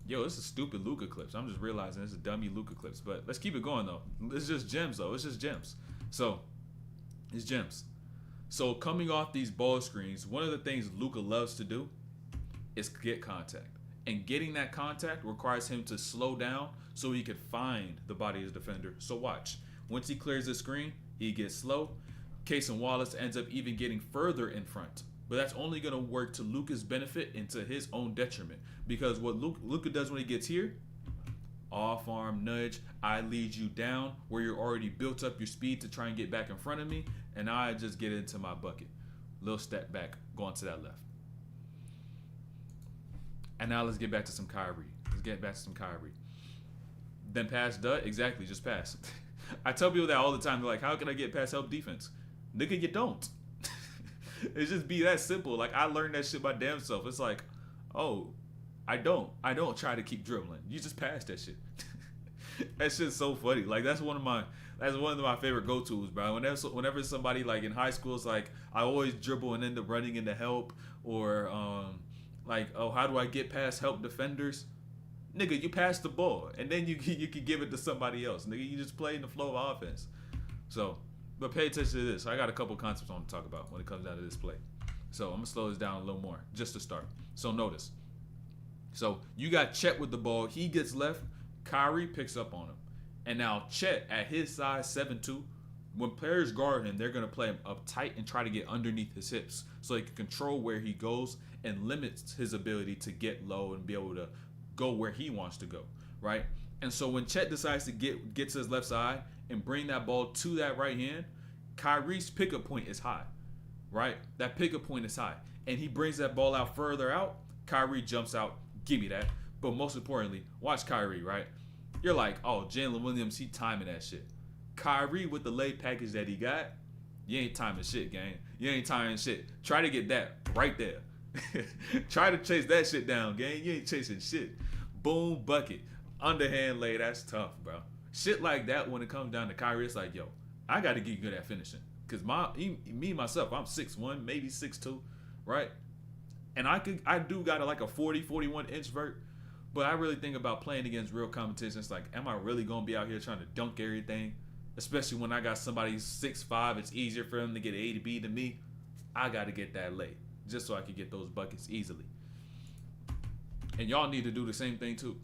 Yo, this is stupid Luka clips. I'm just realizing this is dummy Luka clips. But let's keep it going though. It's just gems though. It's just gems. So it's gems. So coming off these ball screens, one of the things Luka loves to do is get contact. And getting that contact requires him to slow down so he could find the body of his defender. So watch. Once he clears the screen, he gets slow. Case and Wallace ends up even getting further in front. But that's only going to work to Luka's benefit and to his own detriment. Because what Luka does when he gets here, off arm nudge, I lead you down where you're already built up your speed to try and get back in front of me. And I just get into my bucket. Little step back, going to that left. And now let's get back to some Kyrie. Then pass Dud? Exactly, just pass. I tell people that all the time. They're like, how can I get past help defense? Nigga, you don't. It just be that simple. Like, I learned that shit by damn self. It's like, oh, I don't try to keep dribbling. You just pass that shit. That shit's so funny. Like, that's one of my favorite go-tos, bro. Whenever somebody, like, in high school is like, I always dribble and end up running into help, or like, oh, how do I get past help defenders? Nigga, you pass the ball, and then you can give it to somebody else. Nigga, you just play in the flow of offense. So, but pay attention to this. I got a couple concepts I want to talk about when it comes down to this play. So I'm going to slow this down a little more, just to start. So notice. So you got Chet with the ball. He gets left. Kyrie picks up on him. And now Chet, at his size, 7'2", when players guard him, they're going to play him up tight and try to get underneath his hips so he can control where he goes and limits his ability to get low and be able to go where he wants to go, right? And so when Chet decides to get to his left side and bring that ball to that right hand, Kyrie's pickup point is high, right? That pickup point is high. And he brings that ball out further out. Kyrie jumps out. Give me that. But most importantly, watch Kyrie, right? You're like, oh, Jalen Williams, he timing that shit. Kyrie with the lay package that he got, you ain't timing shit, gang. You ain't timing shit. Try to get that right there. Try to chase that shit down, gang. You ain't chasing shit. Boom, bucket. Underhand lay, that's tough, bro. Shit like that when it comes down to Kyrie, it's like, yo, I got to get good at finishing. Because myself, I'm 6'1", maybe 6'2", right? And I do got like a 40, 41 inch vert. But I really think about playing against real competition. It's like, am I really going to be out here trying to dunk everything? Especially when I got somebody 6'5", it's easier for them to get A to B than me. I got to get that lay just so I can get those buckets easily. And y'all need to do the same thing too.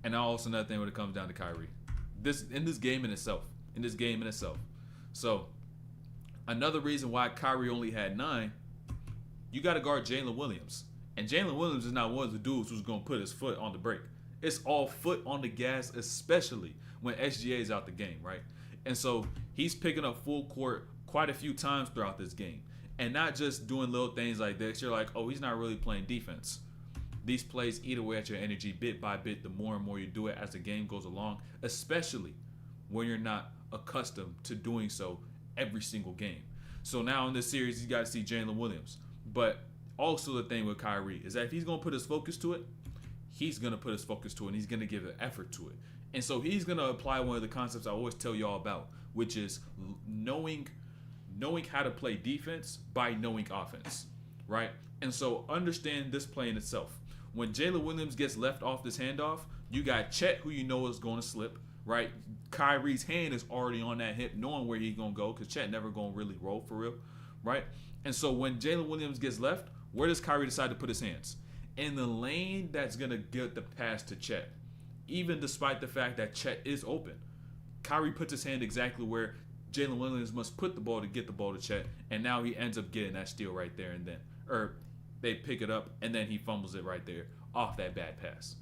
And now also another thing when it comes down to Kyrie. In this game in itself. So, another reason why Kyrie only had 9, you got to guard Jalen Williams. And Jalen Williams is not one of the dudes who's going to put his foot on the brake. It's all foot on the gas, especially when SGA is out the game, right? And so he's picking up full court quite a few times throughout this game. And not just doing little things like this. You're like, oh, he's not really playing defense. These plays eat away at your energy bit by bit the more and more you do it as the game goes along, especially when you're not accustomed to doing so every single game. So now in this series, you got to see Jalen Williams. But also the thing with Kyrie is that if he's going to put his focus to it, he's going to put his focus to it and he's going to give an effort to it. And so he's going to apply one of the concepts I always tell y'all about, which is knowing how to play defense by knowing offense, right? And so understand this play in itself. When Jalen Williams gets left off this handoff, you got Chet, who you know is going to slip, right? Kyrie's hand is already on that hip, knowing where he's going to go, because Chet never going to really roll for real, right? And so when Jalen Williams gets left, where does Kyrie decide to put his hands? In the lane that's going to get the pass to Chet, even despite the fact that Chet is open. Kyrie puts his hand exactly where Jalen Williams must put the ball to get the ball to Chet, and now he ends up getting that steal right there and then. Or they pick it up, and then he fumbles it right there off that bad pass.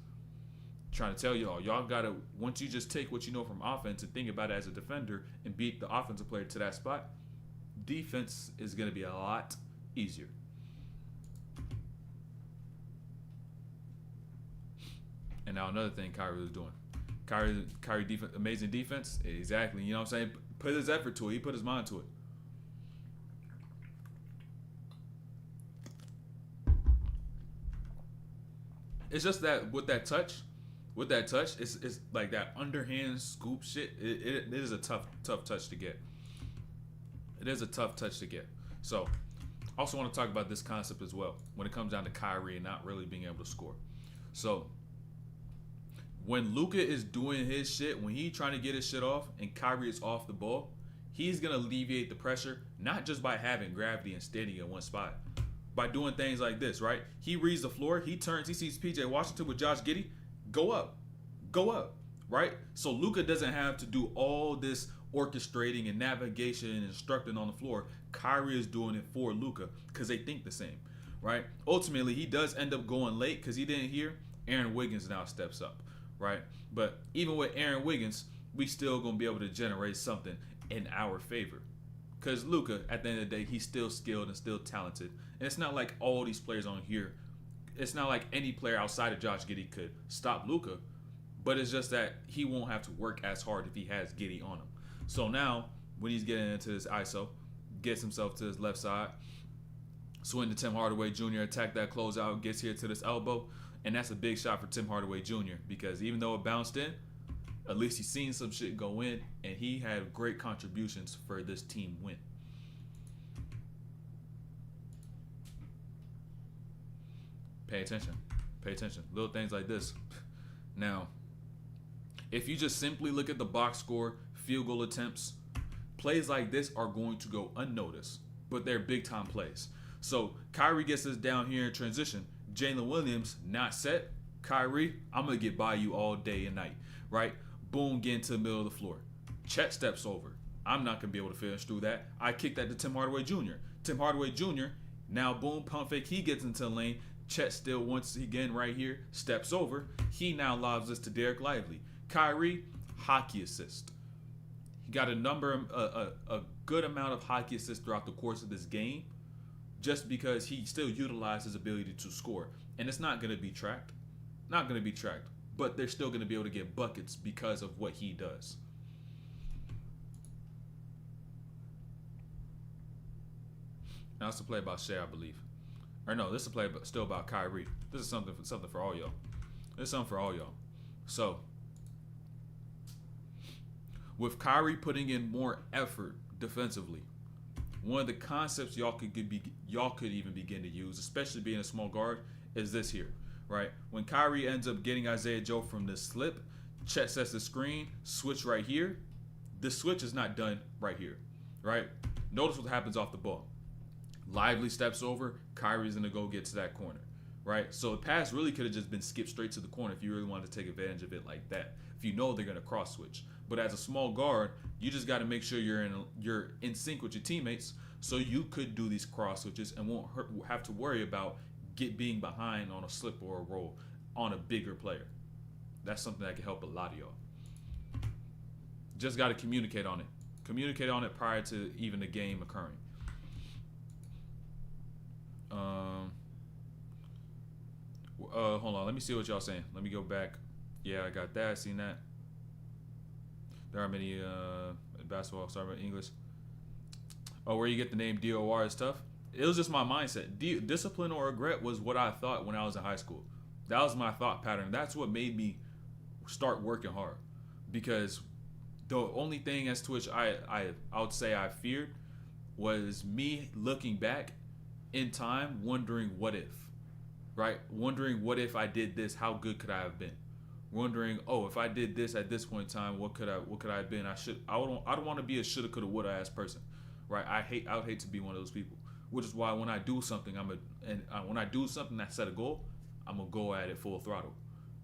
Trying to tell y'all got to, once you just take what you know from offense and think about it as a defender and beat the offensive player to that spot, defense is going to be a lot easier. And now another thing Kyrie was doing. Kyrie amazing defense. Exactly. You know what I'm saying? Put his effort to it. He put his mind to it. It's just that with that touch, it's like that underhand scoop shit. It is a tough touch to get. It is a tough touch to get. So, I also want to talk about this concept as well when it comes down to Kyrie and not really being able to score. So, when Luka is doing his shit, when he's trying to get his shit off and Kyrie is off the ball, he's going to alleviate the pressure, not just by having gravity and standing in one spot, by doing things like this, right? He reads the floor, he turns, he sees PJ Washington with Josh Giddey, go up, right? So Luka doesn't have to do all this orchestrating and navigation and instructing on the floor. Kyrie is doing it for Luka because they think the same, right? Ultimately, he does end up going late because he didn't hear. Aaron Wiggins now steps up, right? But even with Aaron Wiggins, we still going to be able to generate something in our favor. Because Luka, at the end of the day, he's still skilled and still talented. And it's not like all these players on here, it's not like any player outside of Josh Giddey could stop Luka. But it's just that he won't have to work as hard if he has Giddey on him. So now, when he's getting into this ISO, gets himself to his left side, swing to Tim Hardaway Jr., attack that closeout, gets here to this elbow. And that's a big shot for Tim Hardaway Jr. because even though it bounced in, at least he's seen some shit go in, and he had great contributions for this team win. Pay attention. Pay attention. Little things like this. Now, if you just simply look at the box score, field goal attempts, plays like this are going to go unnoticed, but they're big-time plays. So Kyrie gets us down here in transition. Jalen Williams not set. Kyrie, I'm going to get by you all day and night, right? Boom, get into the middle of the floor. Chet steps over. I'm not going to be able to finish through that. I kick that to Tim Hardaway Jr. Tim Hardaway Jr., now boom, pump fake. He gets into the lane. Chet still once again right here, steps over. He now lobs this to Derek Lively. Kyrie, hockey assist. He got a good amount of hockey assists throughout the course of this game just because he still utilized his ability to score. And it's not going to be tracked. Not going to be tracked. But they're still going to be able to get buckets because of what he does. Now it's a play about Shea, I believe. Or no, this is a play still about Kyrie. This is something for all y'all. This is something for all y'all. So, with Kyrie putting in more effort defensively, one of the concepts y'all could even begin to use, especially being a small guard, is this here. Right? When Kyrie ends up getting Isaiah Joe from the slip, Chet sets the screen, switch right here. The switch is not done right here, right? Notice what happens off the ball. Lively steps over, Kyrie's going to go get to that corner, right? So the pass really could have just been skipped straight to the corner if you really wanted to take advantage of it like that. If you know they're going to cross switch. But as a small guard, you just got to make sure you're in sync with your teammates so you could do these cross switches and won't have to worry about being behind on a slip or a roll on a bigger player. That's something that can help a lot of y'all. Just got to communicate on it. Communicate on it prior to even the game occurring. Hold on. Let me see what y'all saying. Let me go back. Yeah, I got that. Seen that. There are many basketball. Sorry about English. Oh, where you get the name DOR is tough. It was just my mindset. Discipline or regret was what I thought when I was in high school. That was my thought pattern. That's what made me start working hard. Because the only thing as to which I would say I feared was me looking back in time wondering what if. Right? Wondering what if I did this, how good could I have been? Wondering, oh, if I did this at this point in time, what could I have been? I don't want to be a shoulda, coulda, woulda ass person. Right? I would hate to be one of those people. Which is why when I do something, when I do something that set a goal, I'm gonna go at it full throttle,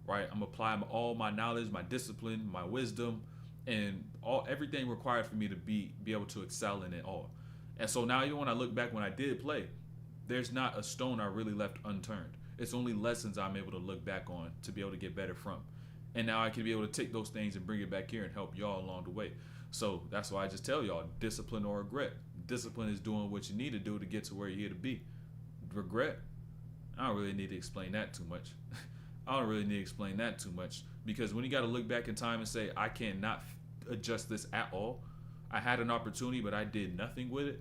right? I'm applying all my knowledge, my discipline, my wisdom, and everything required for me to be able to excel in it all. And so now, even when I look back when I did play, there's not a stone I really left unturned. It's only lessons I'm able to look back on to be able to get better from. And now I can be able to take those things and bring it back here and help y'all along the way. So that's why I just tell y'all, discipline or regret. Discipline is doing what you need to do to get to where you're here to be. Regret, I don't really need to explain that too much. Because when you got to look back in time and say, I cannot adjust this at all, I had an opportunity, but I did nothing with it,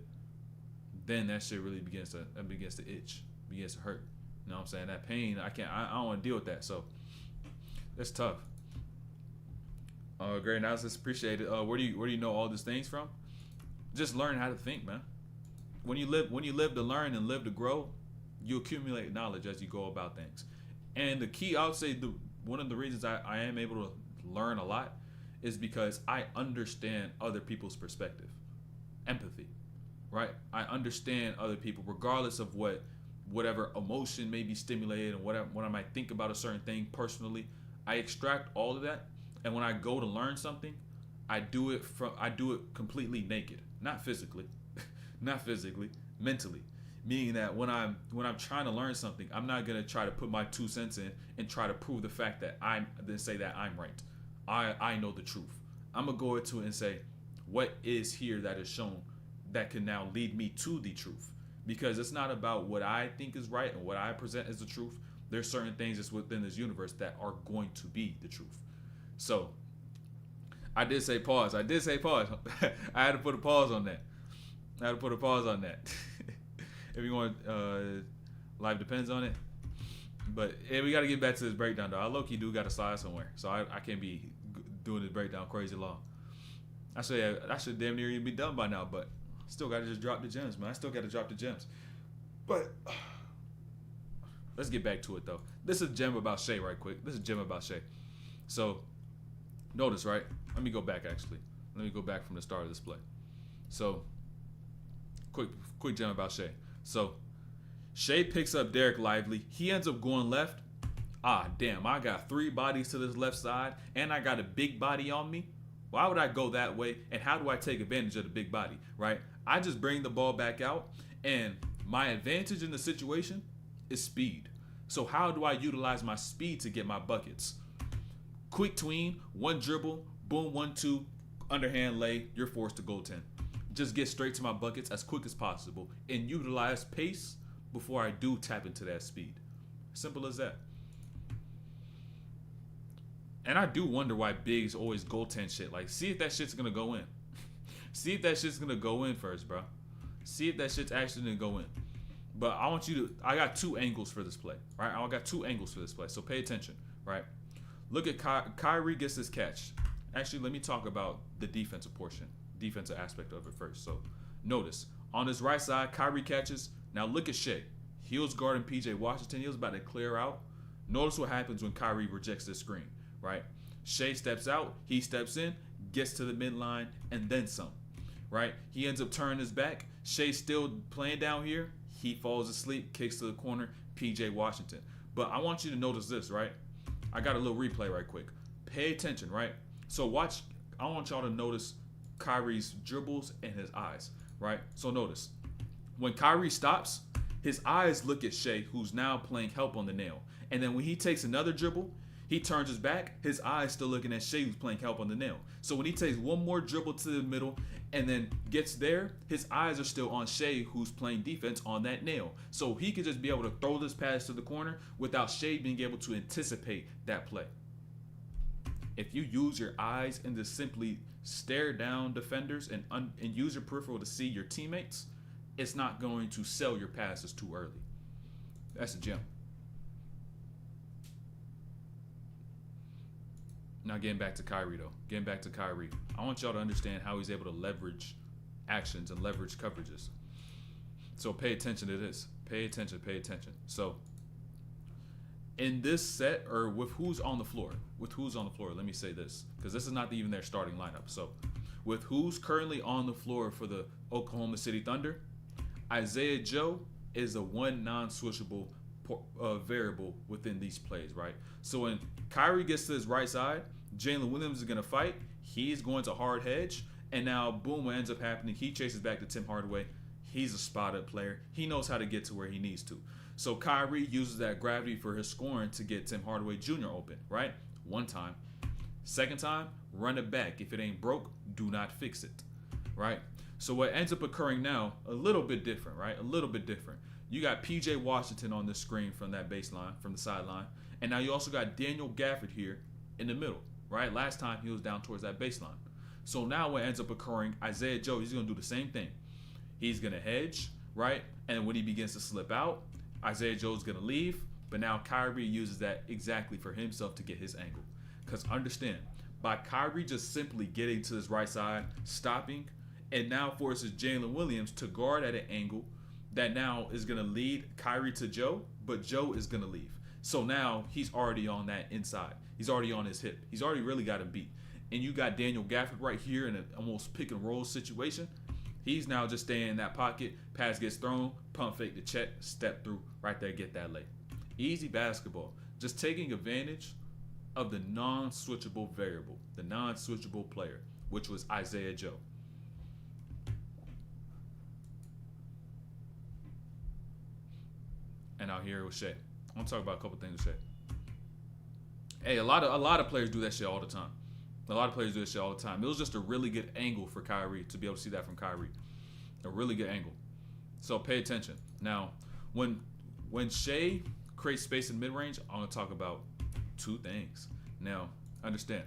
then that shit really begins to itch, begins to hurt. You know what I'm saying? That pain, I don't want to deal with that. So that's tough. Great analysis, appreciate it. Where do you know all these things from? Just learn how to think, man. When you live to learn and live to grow, you accumulate knowledge as you go about things. And the key, I would say, one of the reasons I am able to learn a lot is because I understand other people's perspective, empathy, right? I understand other people, regardless of whatever emotion may be stimulated and what I might think about a certain thing personally. I extract all of that, and when I go to learn something, I do it completely naked, not physically, mentally. Meaning that when I'm trying to learn something, I'm not gonna try to put my 2 cents in and try to prove the fact that then say that I'm right. I know the truth. I'm gonna go into it and say, what is here that is shown that can now lead me to the truth? Because it's not about what I think is right and what I present as the truth. There's certain things that's within this universe that are going to be the truth. So I did say pause. I had to put a pause on that. If you want, life depends on it. But yeah, we got to get back to this breakdown, though. I low-key do got to slide somewhere, so I can't be doing this breakdown crazy long. I should damn near be done by now, but still got to just drop the gems, man. I still got to drop the gems. But let's get back to it, though. This is a gem about Shai right quick. So notice, right? Let me go back, actually. Let me go back from the start of this play. So quick gem about Shai. So Shai picks up Derek Lively. He ends up going left. Ah, damn, I got 3 bodies to this left side, and I got a big body on me. Why would I go that way, and how do I take advantage of the big body, right? I just bring the ball back out, and my advantage in the situation is speed. So how do I utilize my speed to get my buckets? Quick tween, 1 dribble, boom, 1-2, underhand lay, you're forced to goaltend. Just get straight to my buckets as quick as possible and utilize pace before I do tap into that speed. Simple as that. And I do wonder why bigs always goaltend shit. Like, see if that shit's gonna go in. See if that shit's gonna go in first, bro. See if that shit's actually gonna go in. But I got 2 angles for this play, right? I got 2 angles for this play, so pay attention, right? Look at Kyrie gets this catch. Actually, let me talk about the defensive aspect of it first. So notice, on his right side, Kyrie catches. Now look at Shai. He was guarding PJ Washington. He was about to clear out. Notice what happens when Kyrie rejects this screen, right? Shai steps out, he steps in, gets to the midline, and then some, right? He ends up turning his back. Shai's still playing down here. He falls asleep, kicks to the corner, PJ Washington. But I want you to notice this, right? I got a little replay right quick. Pay attention, right? So watch, I want y'all to notice Kyrie's dribbles and his eyes, right? So notice, when Kyrie stops, his eyes look at Shai, who's now playing help on the nail. And then when he takes another dribble, he turns his back, his eyes still looking at Shai, who's playing help on the nail. So when he takes one more dribble to the middle and then gets there, his eyes are still on Shai, who's playing defense on that nail. So he could just be able to throw this pass to the corner without Shai being able to anticipate that play. If you use your eyes and just simply stare down defenders and use your peripheral to see your teammates, it's not going to sell your passes too early. That's a gem. Now getting back to Kyrie, though. I want y'all to understand how he's able to leverage actions and leverage coverages. So pay attention to this. Pay attention. So in this set, or with who's on the floor, let me say this, because this is not even their starting lineup. So with who's currently on the floor for the Oklahoma City Thunder, Isaiah Joe is a one non-switchable variable within these plays, right? So when Kyrie gets to his right side, Jalen Williams is going to fight. He's going to hard hedge. And now, boom, what ends up happening, he chases back to Tim Hardaway. He's a spot-up player. He knows how to get to where he needs to. So Kyrie uses that gravity for his scoring to get Tim Hardaway Jr. open, right? One time. Second time, run it back. If it ain't broke, do not fix it, right? So what ends up occurring now, a little bit different, right? A little bit different. You got PJ Washington on the screen from that baseline, from the sideline. And now you also got Daniel Gafford here in the middle, right? Last time he was down towards that baseline. So now what ends up occurring, Isaiah Joe, he's going to do the same thing. He's going to hedge, right? And when he begins to slip out, Isaiah Joe's going to leave. But now Kyrie uses that exactly for himself to get his angle. Because understand, by Kyrie just simply getting to his right side, stopping, and now forces Jalen Williams to guard at an angle that now is going to lead Kyrie to Joe, but Joe is going to leave. So now he's already on that inside. He's already on his hip. He's already really got him beat. And you got Daniel Gafford right here in an almost pick and roll situation. He's now just staying in that pocket. Pass gets thrown, pump fake the check, step through, right there, get that lay. Easy basketball. Just taking advantage of the non-switchable variable, the non-switchable player, which was Isaiah Joe. And out here with Shea. I'm gonna talk about a couple things with Shea. Hey, a lot of players do that shit all the time. A lot of players do that shit all the time. It was just a really good angle for Kyrie to be able to see that from Kyrie. A really good angle. So pay attention. Now, when Shea creates space in mid-range, I'm gonna talk about two things. Now, understand.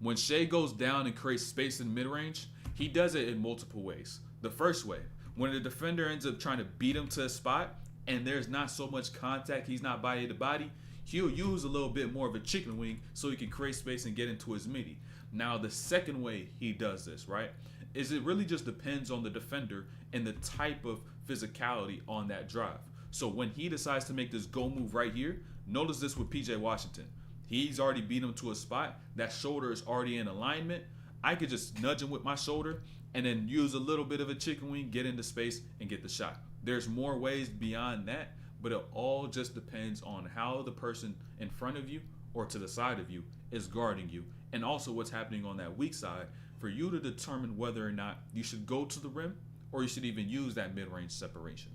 When Shea goes down and creates space in mid-range, he does it in multiple ways. The first way, when the defender ends up trying to beat him to a spot and there's not so much contact, he's not body to body, he'll use a little bit more of a chicken wing so he can create space and get into his midi. Now, the second way he does this, right, is it really just depends on the defender and the type of physicality on that drive. So when he decides to make this go move right here, notice this with PJ Washington. He's already beat him to a spot. That shoulder is already in alignment. I could just nudge him with my shoulder and then use a little bit of a chicken wing, get into space, and get the shot. There's more ways beyond that, but it all just depends on how the person in front of you or to the side of you is guarding you, and also what's happening on that weak side for you to determine whether or not you should go to the rim or you should even use that mid-range separation.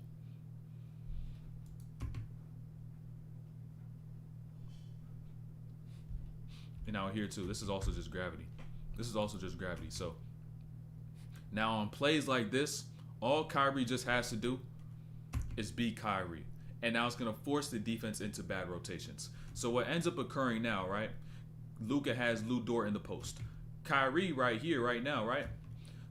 And now here too, this is also just gravity. So now on plays like this, all Kyrie just has to do is be Kyrie. And now it's going to force the defense into bad rotations. So what ends up occurring now, right? Luka has Lou Dort in the post. Kyrie right here, right now, right?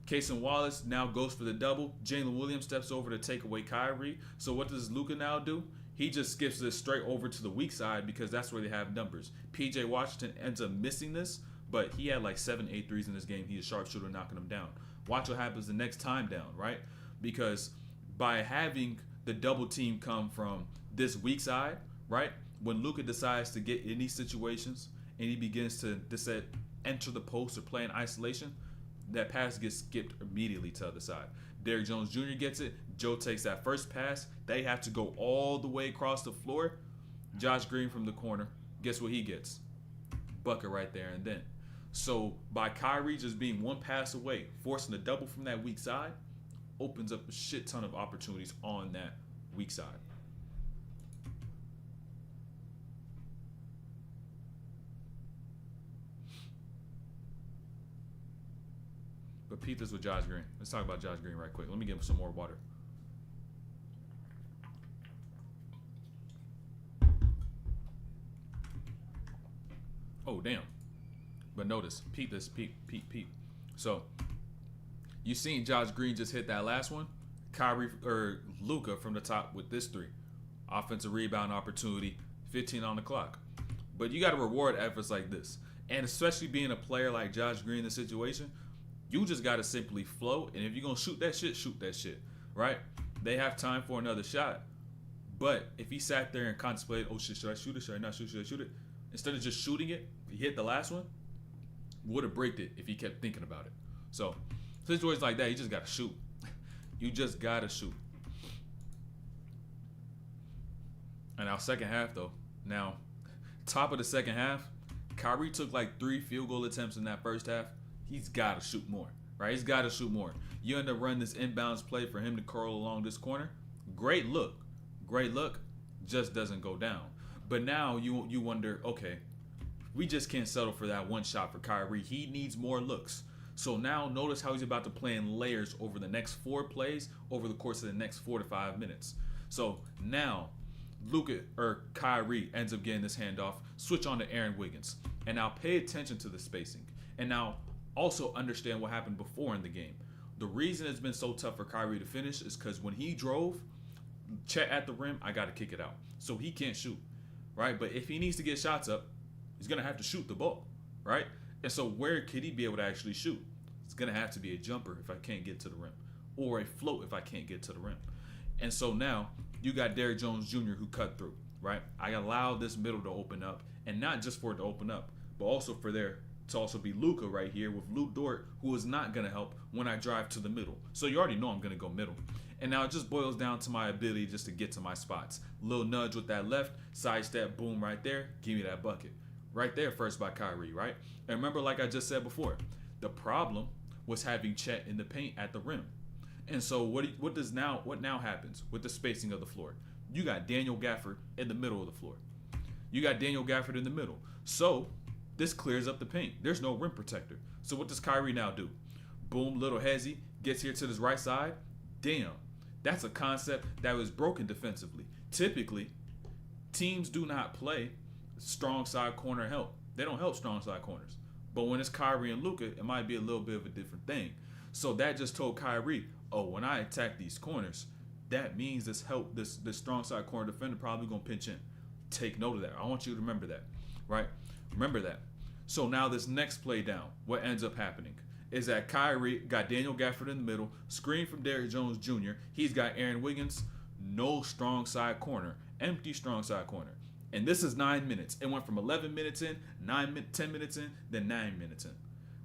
Cason Wallace now goes for the double. Jalen Williams steps over to take away Kyrie. So what does Luka now do? He just skips this straight over to the weak side because that's where they have numbers. PJ Washington ends up missing this, but he had like 7-8 threes in this game. He's a sharpshooter knocking them down. Watch what happens the next time down, right? Because by having the double team come from this weak side, right? When Luka decides to get in these situations and he begins to enter the post or play in isolation, that pass gets skipped immediately to the other side. Derrick Jones Jr. gets it. Joe takes that first pass. They have to go all the way across the floor. Josh Green from the corner. Guess what he gets? Bucket right there and then. So by Kyrie just being one pass away, forcing a double from that weak side, opens up a shit ton of opportunities on that weak side. But peep this with Josh Green. Let's talk about Josh Green right quick. Let me give him some more water. Oh, damn. But notice, peep this, peep. So, you seen Josh Green just hit that last one? Kyrie or Luka from the top with this three. Offensive rebound opportunity, 15 on the clock. But you got to reward efforts like this. And especially being a player like Josh Green in the situation, you just got to simply float. And if you're going to shoot that shit, right? They have time for another shot. But if he sat there and contemplated, oh shit, should I shoot it? Should I not shoot it? Instead of just shooting it, he hit the last one, would have braked it if he kept thinking about it. So, situations like that, you just got to shoot. You just got to shoot. And now second half, though. Now, top of the second half, Kyrie took like 3 field goal attempts in that first half. He's got to shoot more, right? He's got to shoot more. You end up running this inbounds play for him to curl along this corner. Great look, just doesn't go down. But now you wonder, okay, we just can't settle for that one shot for Kyrie. He needs more looks. So now notice how he's about to play in layers over the next 4 plays over the course of the next 4 to 5 minutes. So now Kyrie ends up getting this handoff, switch on to Aaron Wiggins. And now pay attention to the spacing. And now also understand what happened before in the game. The reason it's been so tough for Kyrie to finish is because when he drove, Chet at the rim, I got to kick it out. So he can't shoot, right? But if he needs to get shots up, he's going to have to shoot the ball, right? And so where could he be able to actually shoot? It's going to have to be a jumper if I can't get to the rim, or a float if I can't get to the rim. And so now you got Derrick Jones Jr. who cut through, right? I allowed this middle to open up, and not just for it to open up, but also for there to also be Luka right here with Luke Dort, who is not going to help when I drive to the middle. So you already know I'm going to go middle. And now it just boils down to my ability just to get to my spots. Little nudge with that left, sidestep, boom, right there. Give me that bucket. Right there, first by Kyrie, right? And remember, like I just said before, the problem was having Chet in the paint at the rim. And so what now happens with the spacing of the floor? You got Daniel Gafford in the middle of the floor. You got Daniel Gafford in the middle. So this clears up the paint. There's no rim protector. So what does Kyrie now do? Boom, little hezzy, gets here to this right side. Damn, that's a concept that was broken defensively. Typically, teams do not play strong side corner help. They don't help strong side corners. But when it's Kyrie and Luka, it might be a little bit of a different thing. So that just told Kyrie, oh, when I attack these corners, that means this strong side corner defender probably gonna pinch in. Take note of that. I want you to remember that, right? Remember that. So now this next play down, what ends up happening is that Kyrie got Daniel Gafford in the middle, screen from Derrick Jones Jr. He's got Aaron Wiggins, no strong side corner, empty strong side corner. And this is 9 minutes. It went from 11 minutes in, 10 minutes in, then 9 minutes in,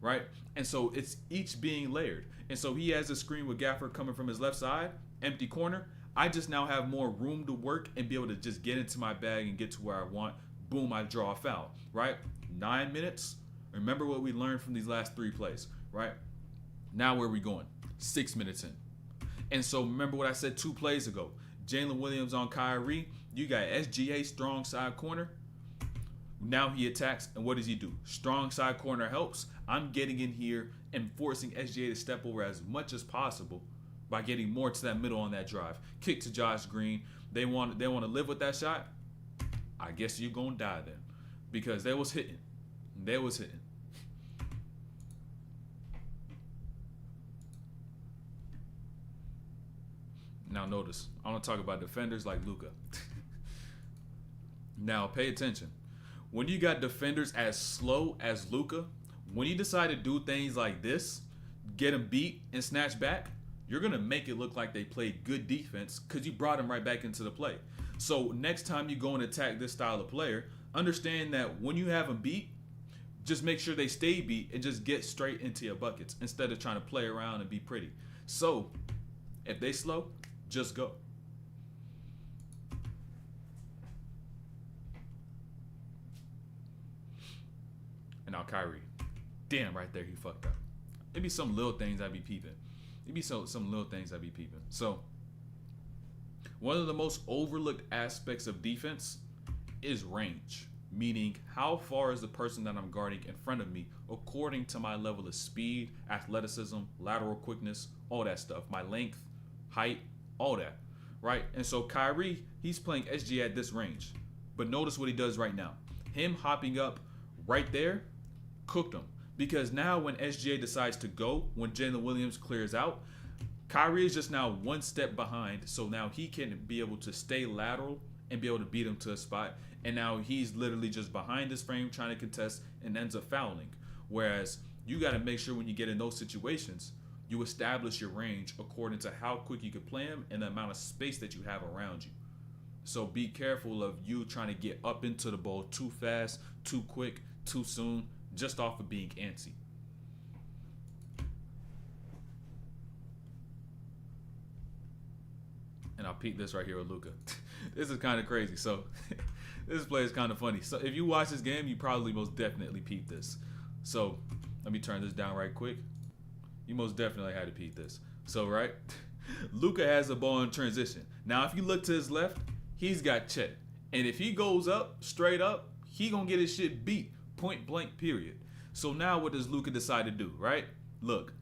right? And so it's each being layered. And so he has a screen with Gafford coming from his left side, empty corner. I just now have more room to work and be able to just get into my bag and get to where I want. Boom, I draw a foul, right? 9 minutes. Remember what we learned from these last 3 plays, right? Now where are we going? 6 minutes in. And so remember what I said 2 plays ago. Jalen Williams on Kyrie. You got SGA strong side corner. Now he attacks, and what does he do? Strong side corner helps. I'm getting in here and forcing SGA to step over as much as possible by getting more to that middle on that drive. Kick to Josh Green. They want to live with that shot. I guess you're gonna die then, because they was hitting. Now notice, I want to talk about defenders like Luka. Now pay attention. When you got defenders as slow as Luka, when you decide to do things like this, get them beat and snatch back, you're going to make it look like they played good defense because you brought them right back into the play. So next time you go and attack this style of player, understand that when you have them beat, just make sure they stay beat and just get straight into your buckets instead of trying to play around and be pretty. So if they slow, just go. And now Kyrie. Damn, right there he fucked up. It'd be some little things I'd be peeping. So one of the most overlooked aspects of defense is range. Meaning, how far is the person that I'm guarding in front of me according to my level of speed, athleticism, lateral quickness, all that stuff. My length, height, all that, right? And so Kyrie, he's playing SG at this range. But notice what he does right now. Him hopping up right there, cooked him. Because now when SGA decides to go, when Jalen Williams clears out, Kyrie is just now one step behind. So now he can be able to stay lateral and be able to beat him to a spot. And now he's literally just behind his frame trying to contest and ends up fouling. Whereas you got to make sure when you get in those situations, you establish your range according to how quick you can play him and the amount of space that you have around you. So be careful of you trying to get up into the ball too fast, too quick, too soon, just off of being antsy. And I'll peek this right here with Luka. This is kind of crazy. So this play is kind of funny. So if you watch this game, you probably most definitely peeped this. So let me turn this down right quick. You most definitely had to peep this. So, right, Luka has the ball in transition. Now, if you look to his left, he's got Chet. And if he goes up, straight up, he going to get his shit beat. Point blank, period. So now what does Luka decide to do, right? Look,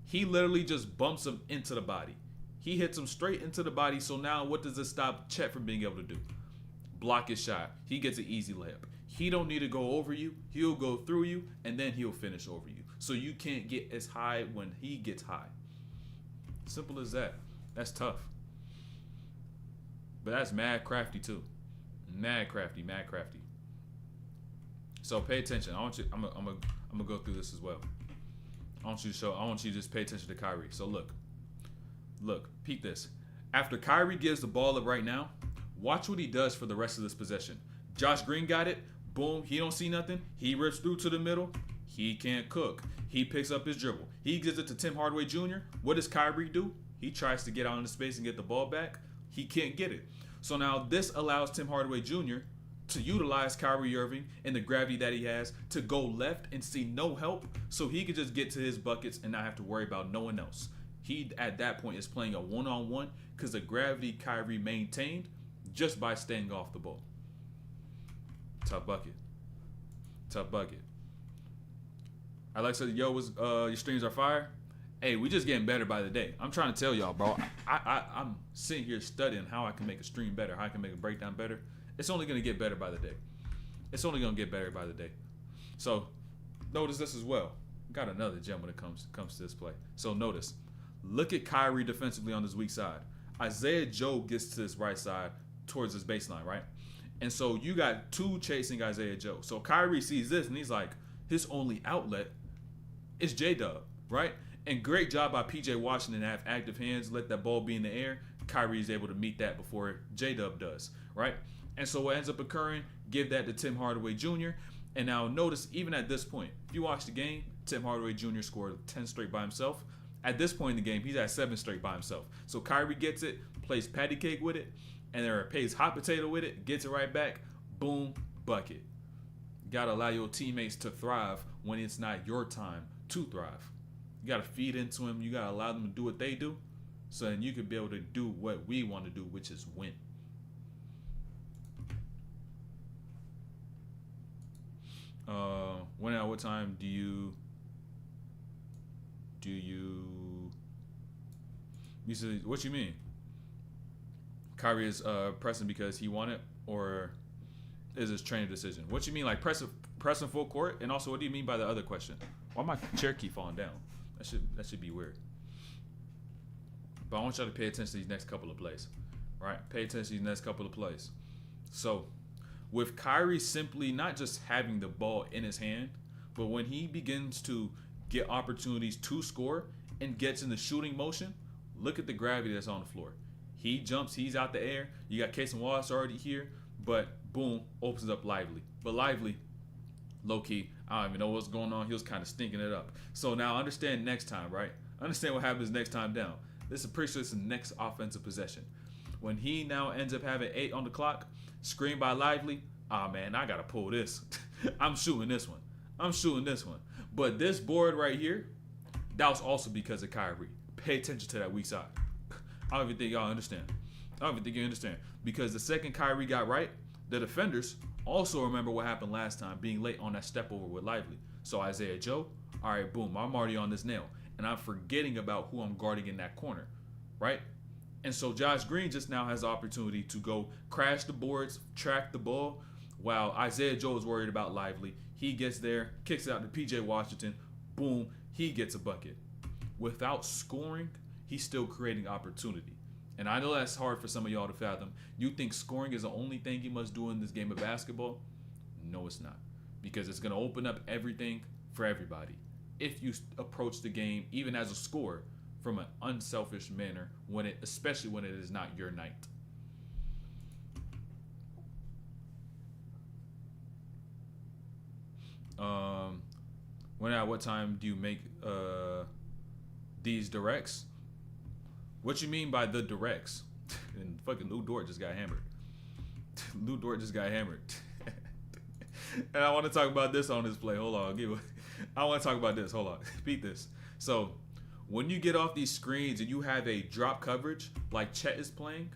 he literally just bumps him into the body. He hits him straight into the body. So now what does this stop Chet from being able to do? Block his shot. He gets an easy layup. He don't need to go over you. He'll go through you, and then he'll finish over you. So you can't get as high when he gets high. Simple as that. That's tough. But that's mad crafty too. Mad crafty, mad crafty. So pay attention. I'm gonna go through this as well. I want you to just pay attention to Kyrie. So look, peep this. After Kyrie gives the ball up right now, watch what he does for the rest of this possession. Josh Green got it. Boom. He don't see nothing. He rips through to the middle. He can't cook. He picks up his dribble. He gives it to Tim Hardaway Jr. What does Kyrie do? He tries to get out into space and get the ball back. He can't get it. So now this allows Tim Hardaway Jr. to utilize Kyrie Irving and the gravity that he has to go left and see no help, so he could just get to his buckets and not have to worry about no one else. He, at that point, is playing a one-on-one because the gravity Kyrie maintained just by staying off the ball. Tough bucket. Tough bucket. Alexa, yo, your streams are fire. Hey, we just getting better by the day. I'm trying to tell y'all, bro. I'm sitting here studying how I can make a stream better, how I can make a breakdown better. It's only going to get better by the day. It's only going to get better by the day. So, notice this as well. Got another gem when it comes to this play. So, notice. Look at Kyrie defensively on this weak side. Isaiah Joe gets to this right side towards his baseline, right? And so, you got two chasing Isaiah Joe. So, Kyrie sees this, and he's like, his only outlet is J-Dub, right? And great job by P.J. Washington to have active hands, let that ball be in the air. Kyrie is able to meet that before J-Dub does, right? And so what ends up occurring, give that to Tim Hardaway Jr. And now notice, even at this point, if you watch the game, Tim Hardaway Jr. scored 10 straight by himself. At this point in the game, he's at 7 straight by himself. So Kyrie gets it, plays patty cake with it, and then plays hot potato with it, gets it right back, boom, bucket. You got to allow your teammates to thrive when it's not your time to thrive. You got to feed into them. You got to allow them to do what they do, so then you can be able to do what we want to do, which is win. When at what time do you said, what you mean? Kyrie is pressing because he wanted, or is his training decision? What you mean, like pressing full court? And also, what do you mean by the other question? Why my chair keep falling down? That should be weird. But I want y'all to pay attention to these next couple of plays. Right? Pay attention to these next couple of plays. So, with Kyrie simply not just having the ball in his hand, but when he begins to get opportunities to score and gets in the shooting motion, look at the gravity that's on the floor. He jumps, he's out the air. You got Casey Wallace already here, but boom, opens up Lively. But Lively, low-key, I don't even know what's going on. He was kind of stinking it up. So now understand next time, right? Understand what happens next time down. This is pretty sure it's the next offensive possession. When he now ends up having 8 on the clock, screen by Lively, man, I got to pull this. I'm shooting this one. But this board right here, that was also because of Kyrie. Pay attention to that weak side. I don't even think y'all understand. Because the second Kyrie got right, the defenders also remember what happened last time, being late on that step over with Lively. So Isaiah Joe, all right, boom, I'm already on this nail. And I'm forgetting about who I'm guarding in that corner, right? And so Josh Green just now has the opportunity to go crash the boards, track the ball, while Isaiah Joe is worried about Lively. He gets there, kicks it out to P.J. Washington, boom, he gets a bucket. Without scoring, he's still creating opportunity. And I know that's hard for some of y'all to fathom. You think scoring is the only thing you must do in this game of basketball? No, it's not. Because it's going to open up everything for everybody. If you approach the game, even as a scorer, from an unselfish manner, especially when it is not your night. What time do you make these directs? What you mean by the directs? And fucking Lou Dort just got hammered. And I want to talk about this on this play. Hold on. I want to talk about this. Hold on. Beat this. So, when you get off these screens and you have a drop coverage like Chet is playing,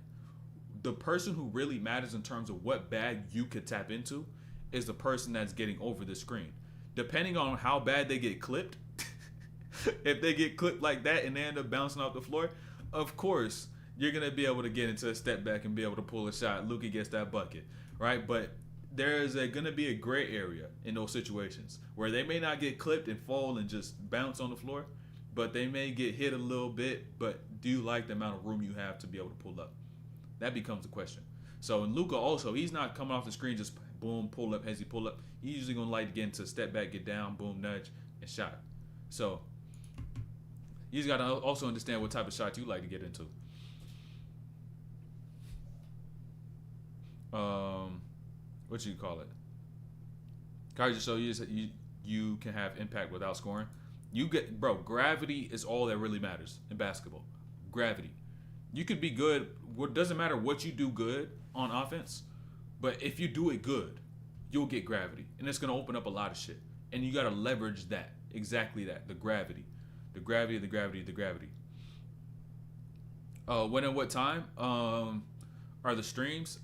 the person who really matters in terms of what bag you could tap into is the person that's getting over the screen. Depending on how bad they get clipped, if they get clipped like that and they end up bouncing off the floor, of course, you're going to be able to get into a step back and be able to pull a shot. Luka gets that bucket, right? But there is going to be a gray area in those situations where they may not get clipped and fall and just bounce on the floor, but they may get hit a little bit. But do you like the amount of room you have to be able to pull up? That becomes the question. So in Luka also, he's not coming off the screen just boom, pull up, hezzy, pull up. He's usually going to like to get into step back, get down, boom, nudge, and shot. So you just got to also understand what type of shot you like to get into. What you call it? Kyrie just show you can have impact without scoring. Gravity is all that really matters in basketball. Gravity. You could be good. It doesn't matter what you do good on offense, but if you do it good, you'll get gravity, and it's gonna open up a lot of shit. And you gotta leverage that. Exactly that. The gravity. The gravity. The gravity. The gravity. When and what time are the streams?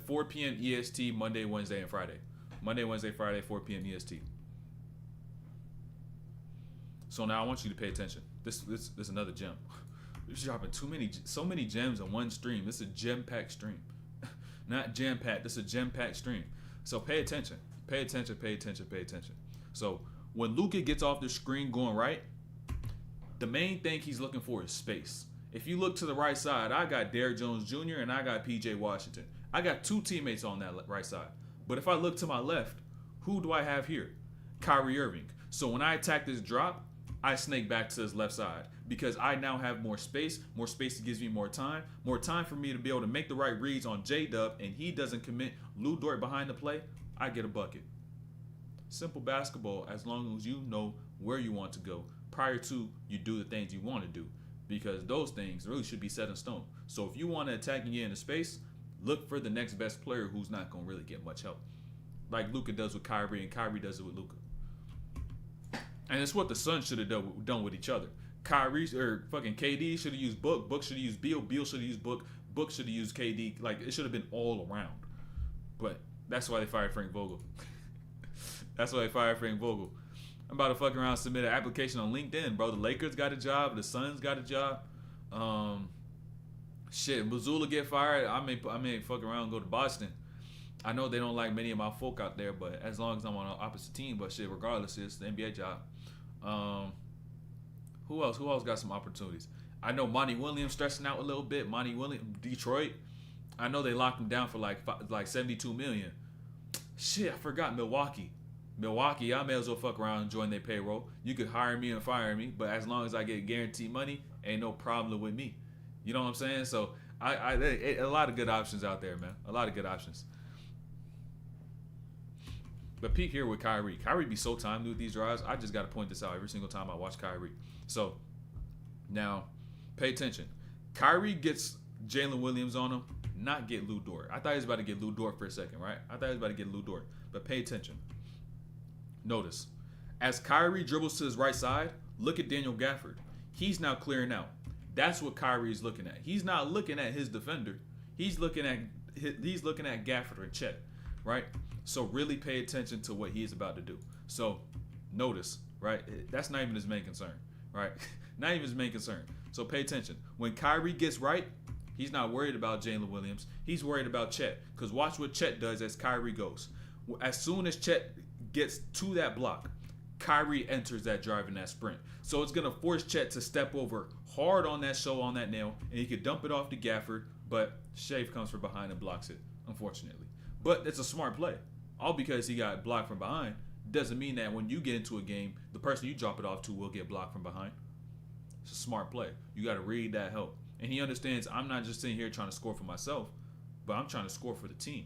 4 p.m. EST, Monday, Wednesday, and Friday. Monday, Wednesday, Friday, 4 p.m. EST. So now I want you to pay attention. This is another gem. We're dropping so many gems on one stream. This is a gem-packed stream. Not jam-packed. This is a gem-packed stream. So pay attention. Pay attention, pay attention, pay attention. So when Luka gets off the screen going right, the main thing he's looking for is space. If you look to the right side, I got Derrick Jones Jr. and I got PJ Washington. I got two teammates on that right side. But if I look to my left, who do I have here? Kyrie Irving. So when I attack this drop, I snake back to his left side because I now have more space. More space gives me more time for me to be able to make the right reads on J-Dub, and he doesn't commit Lou Dort behind the play. I get a bucket. Simple basketball as long as you know where you want to go prior to you do the things you want to do, because those things really should be set in stone. So if you want to attack and get into space, look for the next best player who's not going to really get much help. Like Luka does with Kyrie and Kyrie does it with Luka. And it's what the Suns should have done with each other. Kyrie or fucking KD should have used Book. Book should have used Beal. Beal should have used Book. Book should have used KD. Like, it should have been all around. But that's why they fired Frank Vogel. That's why they fired Frank Vogel. I'm about to fuck around and submit an application on LinkedIn, bro. The Lakers got a job. The Suns got a job. Shit, Missoula get fired. I may fuck around and go to Boston. I know they don't like many of my folk out there, but as long as I'm on the opposite team, but shit, regardless, it's the NBA job. Who else? Who else got some opportunities? I know Monty Williams stressing out a little bit. Monty Williams, Detroit. I know they locked him down for like $72 million. Shit, I forgot Milwaukee. Milwaukee, I may as well fuck around and join their payroll. You could hire me and fire me, but as long as I get guaranteed money, ain't no problem with me. You know what I'm saying? So a lot of good options out there, man. A lot of good options. But peep here with Kyrie. Kyrie be so timely with these drives. I just got to point this out every single time I watch Kyrie. So, now, pay attention. Kyrie gets Jalen Williams on him, not get Lou Dort. I thought he was about to get Lou Dort for a second, right? I thought he was about to get Lou Dort. But pay attention. Notice, as Kyrie dribbles to his right side, look at Daniel Gafford. He's now clearing out. That's what Kyrie is looking at. He's not looking at his defender. He's looking at Gafford or Chet, right? So really pay attention to what he is about to do. So notice, right? That's not even his main concern, right? Not even his main concern. So pay attention. When Kyrie gets right, he's not worried about Jalen Williams. He's worried about Chet. Because watch what Chet does as Kyrie goes. As soon as Chet gets to that block, Kyrie enters that drive in that sprint. So it's going to force Chet to step over hard on that on that nail, and he could dump it off to Gafford, but Shea comes from behind and blocks it, unfortunately. But it's a smart play. All because he got blocked from behind doesn't mean that when you get into a game, the person you drop it off to will get blocked from behind. It's a smart play. You got to read that help. And he understands I'm not just sitting here trying to score for myself, but I'm trying to score for the team.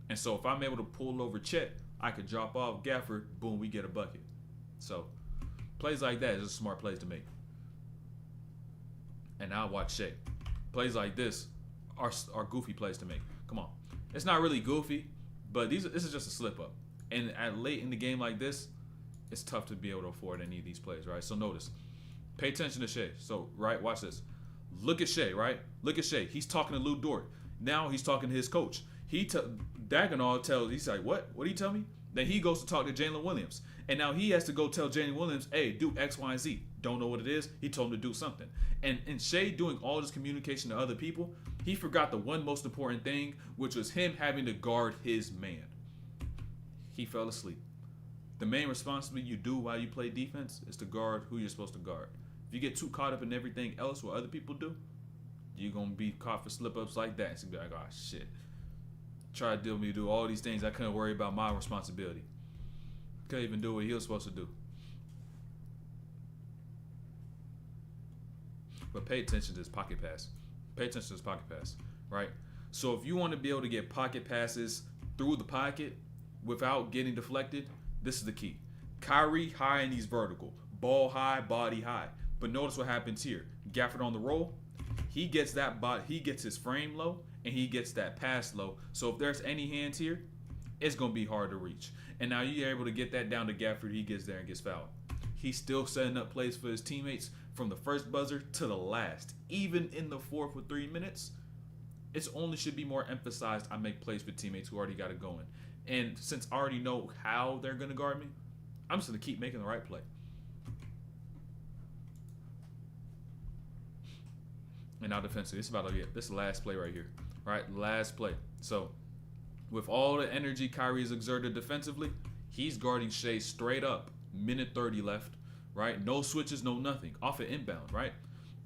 And so if I'm able to pull over Chet, I could drop off Gafford, boom, we get a bucket. So plays like that is a smart plays to make. And now watch Shea. Plays like this are goofy plays to make. Come on. It's not really goofy, but this is just a slip up. And at late in the game like this, it's tough to be able to afford any of these plays, right? So notice. Pay attention to Shea. So, right, watch this. Look at Shea, right? Look at Shea. He's talking to Lou Dort. Now he's talking to his coach. Dagnall tells, he's like, what? What did he tell me? Then he goes to talk to Jalen Williams. And now he has to go tell Jalen Williams, hey, do X, Y, and Z. Don't know what it is. He told him to do something. And Shea doing all this communication to other people, he forgot the one most important thing, which was him having to guard his man. He fell asleep. The main responsibility you do while you play defense is to guard who you're supposed to guard. If you get too caught up in everything else what other people do, you're going to be caught for slip-ups like that. It's going to be like, oh, shit. Try to deal with me to do all these things. I couldn't worry about my responsibility. Couldn't even do what he was supposed to do. But pay attention to this pocket pass. Pay attention to this pocket pass, right? So if you want to be able to get pocket passes through the pocket without getting deflected, this is the key. Kyrie high and he's vertical. Ball high, body high. But notice what happens here. Gafford on the roll. He gets that he gets his frame low and he gets that pass low. So if there's any hands here, it's going to be hard to reach. And now you're able to get that down to Gafford. He gets there and gets fouled. He's still setting up plays for his teammates from the first buzzer to the last. Even in the fourth with 3 minutes, it only should be more emphasized I make plays for teammates who already got it going. And since I already know how they're going to guard me, I'm just going to keep making the right play. And now defensively, this is the last play right here. Right? Last play. So, with all the energy Kyrie's exerted defensively, he's guarding Shea straight up. Minute 30 left. Right? No switches, no nothing. Off an inbound, right?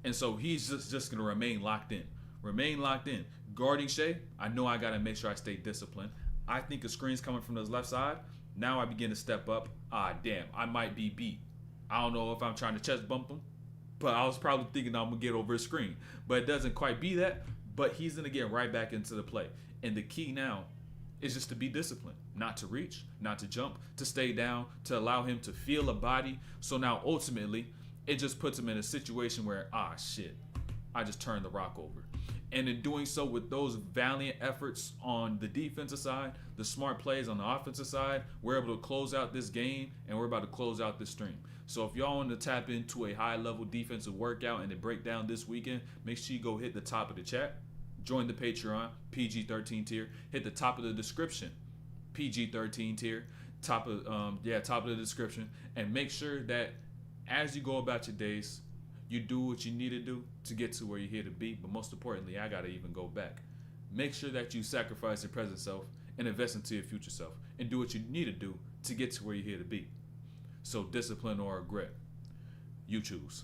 And so he's just going to remain locked in. Remain locked in. Guarding Shea, I know I got to make sure I stay disciplined. I think a screen's coming from the left side. Now I begin to step up. Damn, I might be beat. I don't know if I'm trying to chest bump him, but I was probably thinking I'm going to get over his screen. But it doesn't quite be that, but he's going to get right back into the play. And the key now is just to be disciplined. Not to reach, not to jump, to stay down, to allow him to feel a body. So now ultimately, it just puts him in a situation where, shit, I just turned the rock over. And in doing so with those valiant efforts on the defensive side, the smart plays on the offensive side, we're able to close out this game and we're about to close out this stream. So if y'all want to tap into a high-level defensive workout and to break down this weekend, make sure you go hit the top of the chat. Join the Patreon, PG-13 tier. Hit the top of the description, PG-13 tier. Top of the description. And make sure that as you go about your days, you do what you need to do to get to where you're here to be. But most importantly, I got to even go back. Make sure that you sacrifice your present self and invest into your future self. And do what you need to do to get to where you're here to be. So discipline or regret, you choose.